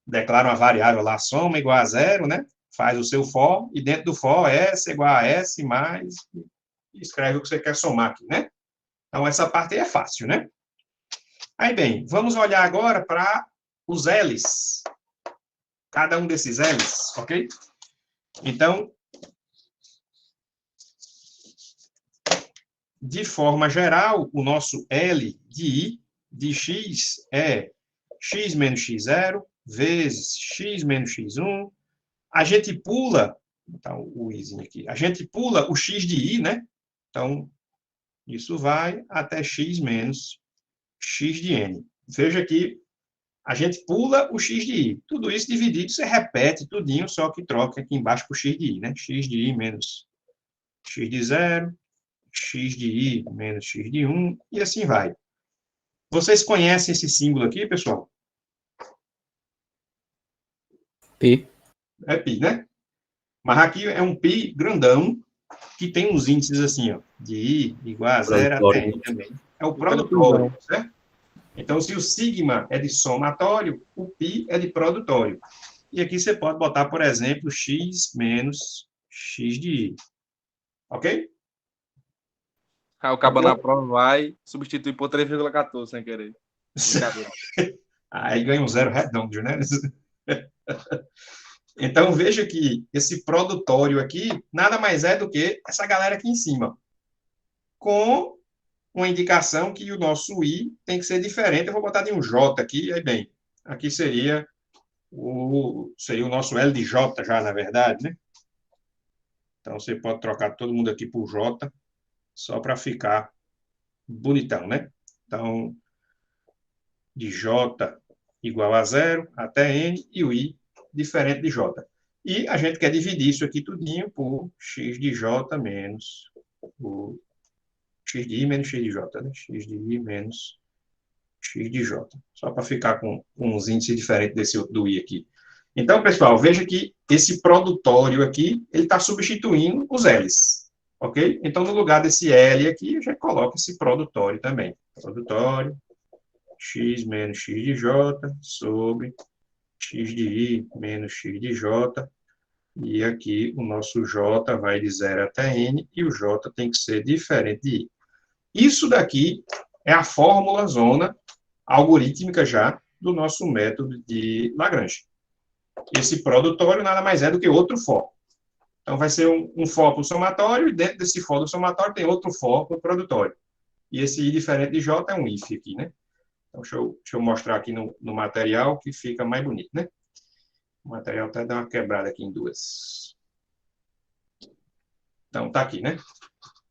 Declara uma variável lá, soma igual a 0, né? Faz o seu for, e dentro do for, s igual a s mais, e escreve o que você quer somar aqui, né? Então, essa parte aí é fácil, né? Aí, bem, vamos olhar agora para os L's. Cada um desses L's, ok? Então, de forma geral, o nosso L de I de x é x menos x0 vezes x menos x1. A gente pula, então, o izinho aqui, a gente pula o x de I, né? Então, isso vai até x menos x de n. Veja que a gente pula o x de I. Tudo isso dividido, você repete tudinho, só que troca aqui embaixo por x de I, né? X de I menos x de 0, x de i menos x de 1, e assim vai. Vocês conhecem esse símbolo aqui, pessoal? Pi. É pi, né? Mas aqui é um pi grandão, que tem uns índices assim, ó, de i igual a 0 até n também. É o produtório, certo? Então, se o sigma é de somatório, o pi é de produtório. E aqui você pode botar, por exemplo, x menos x de i. Ok? Aí o cabo na prova vai substituir por 3,14 sem querer. Aí ganha um zero redondo, né? Então, veja que esse produtório aqui nada mais é do que essa galera aqui em cima, com uma indicação que o nosso i tem que ser diferente. Eu vou botar de um j aqui, aí bem, aqui seria o nosso L de j já, na verdade, né? Então, você pode trocar todo mundo aqui por j, só para ficar bonitão, né? Então, de j igual a 0 até n, e o i diferente de j. E a gente quer dividir isso aqui tudinho por x de j menos o x de i menos x de j, né? X de i menos x de j. Só para ficar com uns índices diferentes desse do i aqui. Então, pessoal, veja que esse produtório aqui, ele está substituindo os L's. Ok? Então, no lugar desse L aqui, a gente coloca esse produtório também. Produtório, x menos x de j sobre x de i menos x de j. E aqui o nosso j vai de 0 até n, e o j tem que ser diferente de i. Isso daqui é a fórmula zona algorítmica já do nosso método de Lagrange. Esse produtório nada mais é do que outro for. Então, vai ser um for para o somatório, e dentro desse for do somatório tem outro for para o produtório. E esse i diferente de j é um if aqui, né? Então, deixa eu mostrar aqui no material que fica mais bonito, né? O material até dá uma quebrada aqui em duas. Então, tá aqui, né?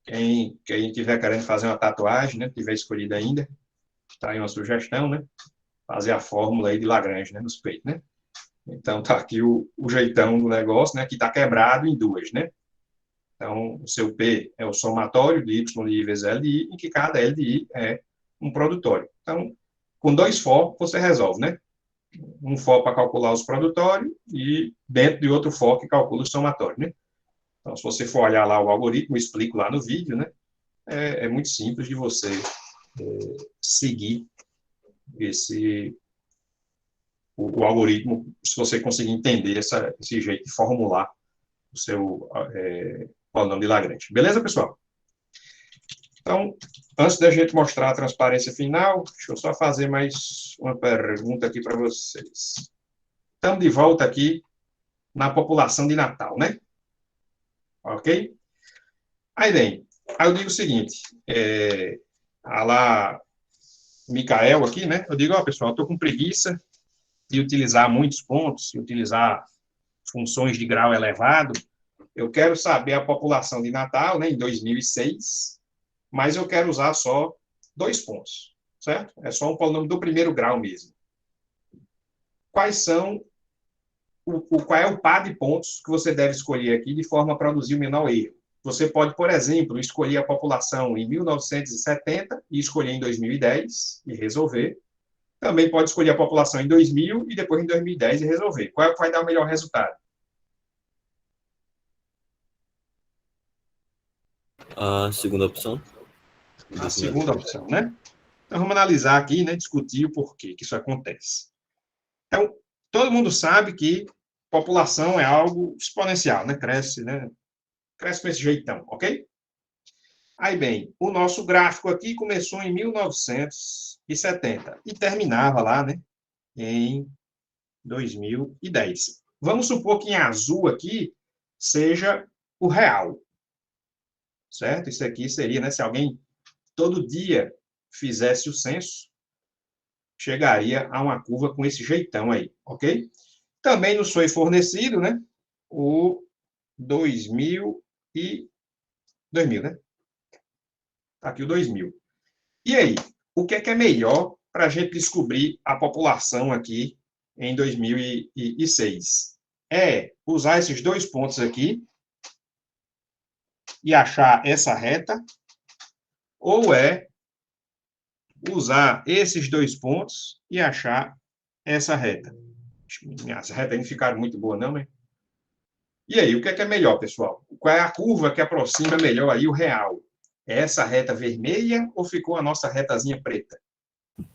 Quem tiver querendo fazer uma tatuagem, né? Tiver escolhido ainda, tá aí uma sugestão, né? Fazer a fórmula aí de Lagrange, né? Nos peitos, né? Então, tá aqui o jeitão do negócio, né? Que tá quebrado em duas, né? Então, o seu P é o somatório de y de i vezes L de i, em que cada L de i é um produtório. Então, com dois for, você resolve, né? Um for para calcular os produtórios e dentro de outro for que calcula o somatório, né? Então, se você for olhar lá o algoritmo, eu explico lá no vídeo, né? É muito simples de você seguir o algoritmo, se você conseguir entender esse jeito de formular o seu polinômio de Lagrange. Beleza, pessoal? Então, antes da gente mostrar a transparência final, deixa eu só fazer mais uma pergunta aqui para vocês. Estamos de volta aqui na população de Natal, né? Ok? Aí bem, aí eu digo o seguinte, lá, Micael aqui, né? Eu digo, ó, pessoal, eu estou com preguiça de utilizar muitos pontos, de utilizar funções de grau elevado. Eu quero saber a população de Natal, né, em 2006, mas eu quero usar só 2 pontos, certo? É só um polinômio do primeiro grau mesmo. Qual é o par de pontos que você deve escolher aqui de forma a produzir o menor erro? Você pode, por exemplo, escolher a população em 1970 e escolher em 2010 e resolver. Também pode escolher a população em 2000 e depois em 2010 e resolver. Qual é o que vai dar o melhor resultado? A segunda opção. A segunda opção, né? Então, vamos analisar aqui, né, discutir o porquê que isso acontece. Então, todo mundo sabe que população é algo exponencial, né? Cresce com esse jeitão, ok? Aí, bem, o nosso gráfico aqui começou em 1970 e terminava lá, né, em 2010. Vamos supor que em azul aqui seja o real, certo? Isso aqui seria, né, se alguém todo dia fizesse o censo, chegaria a uma curva com esse jeitão aí, ok? Também nos foi fornecido, né, o 2000, né? Tá aqui o 2000. E aí, o que é melhor para a gente descobrir a população aqui em 2006? É usar esses 2 pontos aqui e achar essa reta, ou é usar esses 2 pontos e achar essa reta? Minhas retas não ficaram muito boas, não, né? E aí, o que é melhor, pessoal? Qual é a curva que aproxima melhor aí o real? É essa reta vermelha ou ficou a nossa retazinha preta?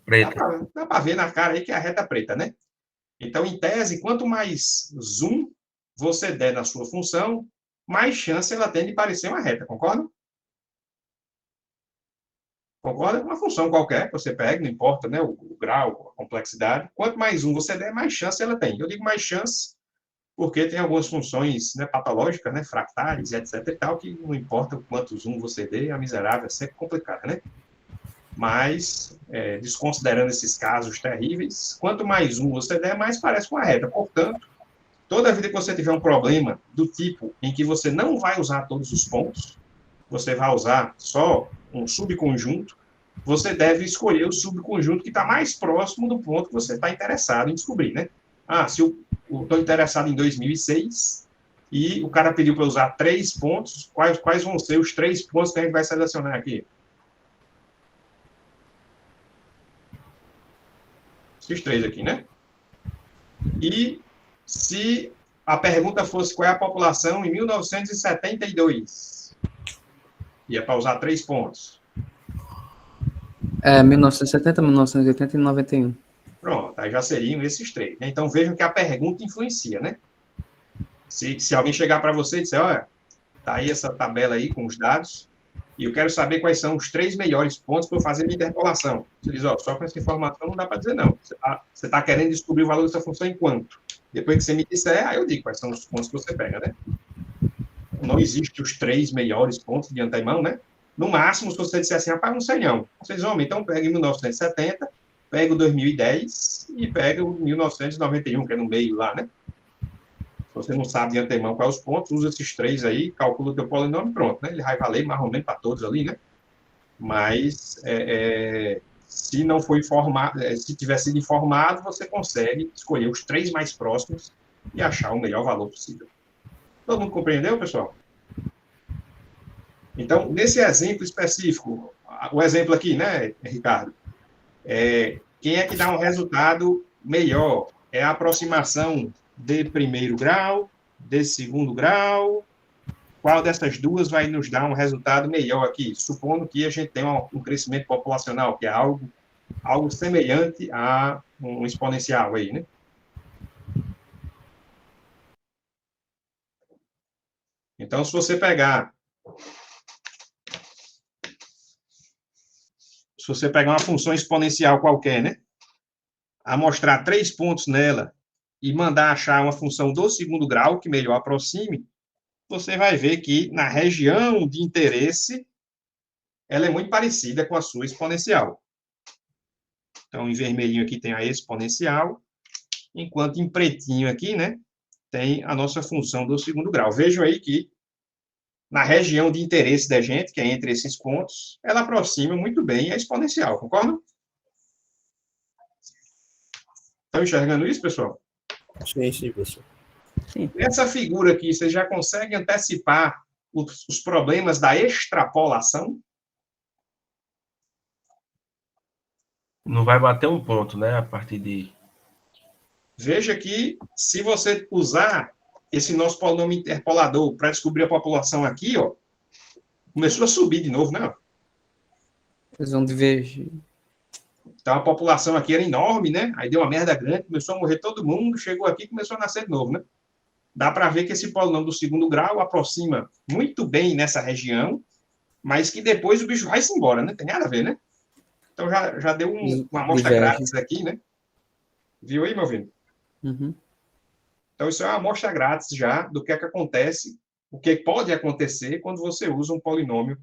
Preta. Dá para ver na cara aí que é a reta preta, né? Então, em tese, quanto mais zoom você der na sua função, mais chance ela tem de parecer uma reta, concorda? Concorda? Uma função qualquer que você pega, não importa, né, o grau, a complexidade. Quanto mais zoom você der, mais chance ela tem. Eu digo mais chance porque tem algumas funções, né, patológicas, né, fractais, etc. e tal, que não importa o quanto zoom você dê, a miserável é sempre complicada, né? Mas, desconsiderando esses casos terríveis, quanto mais zoom você der, mais parece uma reta. Portanto, toda vida que você tiver um problema do tipo em que você não vai usar todos os pontos, você vai usar só um subconjunto, você deve escolher o subconjunto que está mais próximo do ponto que você está interessado em descobrir, né? Ah, se eu estou interessado em 2006 e o cara pediu para usar 3 pontos, quais vão ser os 3 pontos que a gente vai selecionar aqui? Esses 3 aqui, né? E se a pergunta fosse qual é a população em 1972? Ia para usar 3 pontos. É, 1970, 1980 e 91. Pronto, aí já seriam esses três, né? Então, vejam que a pergunta influencia, né? Se alguém chegar para você e disser, olha, tá aí essa tabela aí com os dados, e eu quero saber quais são os 3 melhores pontos para eu fazer minha interpolação. Você diz, ó, só com essa informação não dá para dizer não. Você tá querendo descobrir o valor dessa função em quanto? Depois que você me disser, aí eu digo quais são os pontos que você pega, né? Não existe os 3 melhores pontos de antemão, né? No máximo, se você disser assim, rapaz, não sei não. Vocês vão, então pega em 1970, pega o 2010 e pega o 1991, que é no meio lá, né? Se você não sabe de antemão quais os pontos, usa esses 3 aí, calcula o teu polinômio, pronto, né? Ele vai valer mais ou menos para todos ali, né? Mas, se não for informado, se tiver sido informado, você consegue escolher os 3 mais próximos e achar o melhor valor possível. Todo mundo compreendeu, pessoal? Então, nesse exemplo específico, o exemplo aqui, né, Ricardo? Quem é que dá um resultado melhor? É a aproximação de primeiro grau, de segundo grau? Qual dessas duas vai nos dar um resultado melhor aqui? Supondo que a gente tenha um crescimento populacional, que é algo semelhante a um exponencial aí, né? Então, se você pegar uma função exponencial qualquer, né? Amostrar 3 pontos nela e mandar achar uma função do segundo grau que melhor aproxime, você vai ver que na região de interesse ela é muito parecida com a sua exponencial. Então, em vermelhinho aqui tem a exponencial, enquanto em pretinho aqui, né, tem a nossa função do segundo grau. Vejam aí que na região de interesse da gente, que é entre esses pontos, ela aproxima muito bem a exponencial, concordam? Estão enxergando isso, pessoal? Sim, professor. Sim. Nessa figura aqui, você já consegue antecipar os problemas da extrapolação? Não vai bater um ponto, né? A partir de. Veja que, se você usar esse nosso polinômio interpolador para descobrir a população aqui, ó, começou a subir de novo, né? Eles vão divergir. Então, a população aqui era enorme, né? Aí deu uma merda grande, começou a morrer todo mundo, chegou aqui e começou a nascer de novo, né? Dá para ver que esse polinômio do segundo grau aproxima muito bem nessa região, mas que depois o bicho vai-se embora, né? Tem nada a ver, né? Então, já deu uma amostra grátis aqui, né? Viu aí, meu filho? Uhum. Então, isso é uma amostra grátis já do que é que acontece, o que pode acontecer quando você usa um polinômio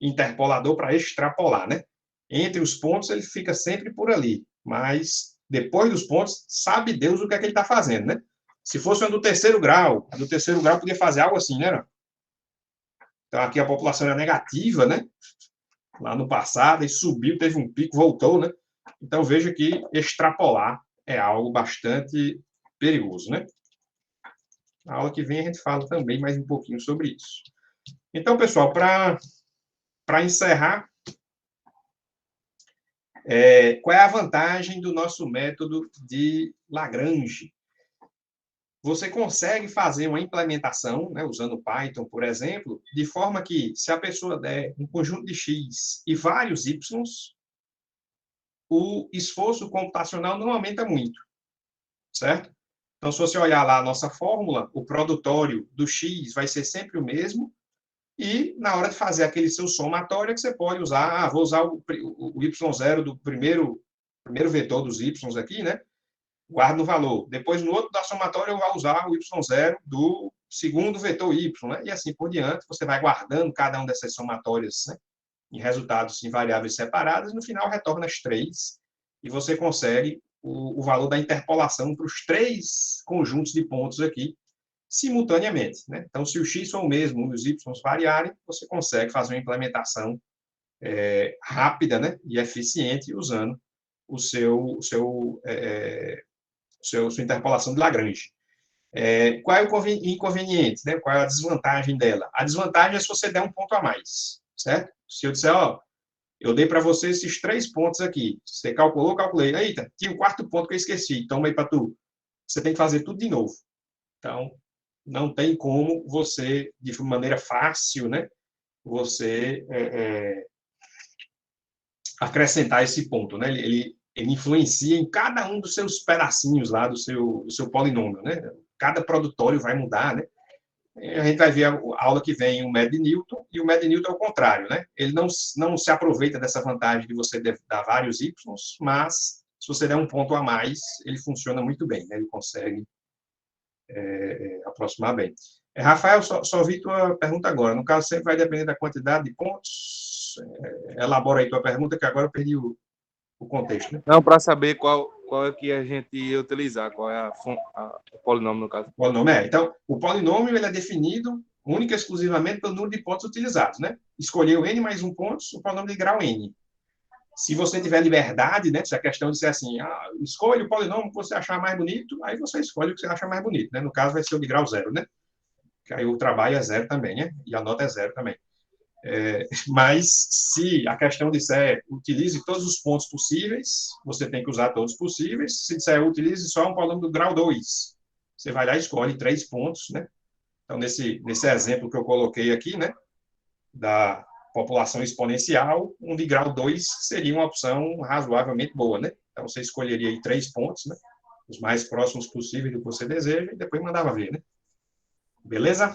interpolador para extrapolar, né? Entre os pontos, ele fica sempre por ali, mas depois dos pontos, sabe Deus o que é que ele está fazendo, né? Se fosse uma do terceiro grau, a do terceiro grau podia fazer algo assim, né? Então, aqui a população era negativa, né? Lá no passado, e subiu, teve um pico, voltou, né? Então, veja que extrapolar é algo bastante perigoso, né? Na aula que vem a gente fala também mais um pouquinho sobre isso. Então, pessoal, para encerrar, qual é a vantagem do nosso método de Lagrange? Você consegue fazer uma implementação, né, usando Python, por exemplo, de forma que, se a pessoa der um conjunto de x e vários y, o esforço computacional não aumenta muito, certo? Então, se você olhar lá a nossa fórmula, o produtório do x vai ser sempre o mesmo, e na hora de fazer aquele seu somatório, que você pode usar, vou usar o y0 do primeiro vetor dos y aqui, né? Guardo o valor. Depois, no outro da somatória, eu vou usar o y0 do segundo vetor y, né? E assim por diante, você vai guardando cada uma dessas somatórias, né, em resultados em variáveis separadas, e no final retorna as 3, e você consegue o valor da interpolação para os 3 conjuntos de pontos aqui, simultaneamente, né? Então, se o x for o mesmo e os y variarem, você consegue fazer uma implementação rápida, né, e eficiente usando sua interpolação de Lagrange. Qual é o inconveniente, né? Qual é a desvantagem dela? A desvantagem é se você der um ponto a mais, certo? Se eu disser, ó, eu dei para você esses 3 pontos aqui, você calculou, calculei, eita, tinha o 4º ponto que eu esqueci, toma aí para tu. Você tem que fazer tudo de novo. Então, não tem como você, de maneira fácil, né, você acrescentar esse ponto, né? Ele influencia em cada um dos seus pedacinhos lá do seu polinômio, né? Cada produtório vai mudar, né? A gente vai ver a aula que vem o médio de Newton, e o médio de Newton é o contrário, né? Ele não se aproveita dessa vantagem de você dar vários y, mas se você der um ponto a mais, ele funciona muito bem, né? Ele consegue aproximar bem. Rafael, só vi tua pergunta agora. No caso, sempre vai depender da quantidade de pontos. Elabora aí tua pergunta, que agora eu perdi o contexto, né? Não, para saber qual é que a gente ia utilizar, qual é o polinômio, no caso. O polinômio então, o polinômio ele é definido única e exclusivamente pelo número de pontos utilizados, né? Escolheu n mais 1 pontos, o polinômio de grau n. Se você tiver liberdade, né? Se a questão disser assim, escolha o polinômio que você achar mais bonito, aí você escolhe o que você acha mais bonito, né? No caso, vai ser o de grau 0, né? Que aí o trabalho é 0 também, né? E a nota é 0 também. Mas se a questão disser utilize todos os pontos possíveis, você tem que usar todos os possíveis. Se disser utilize só um polinômio do grau 2, você vai lá e escolhe 3 pontos, né? Então, nesse exemplo que eu coloquei aqui, né? Da população exponencial, um de grau 2 seria uma opção razoavelmente boa, né? Então, você escolheria aí 3 pontos, né? Os mais próximos possíveis do que você deseja, e depois mandava ver, né? Beleza?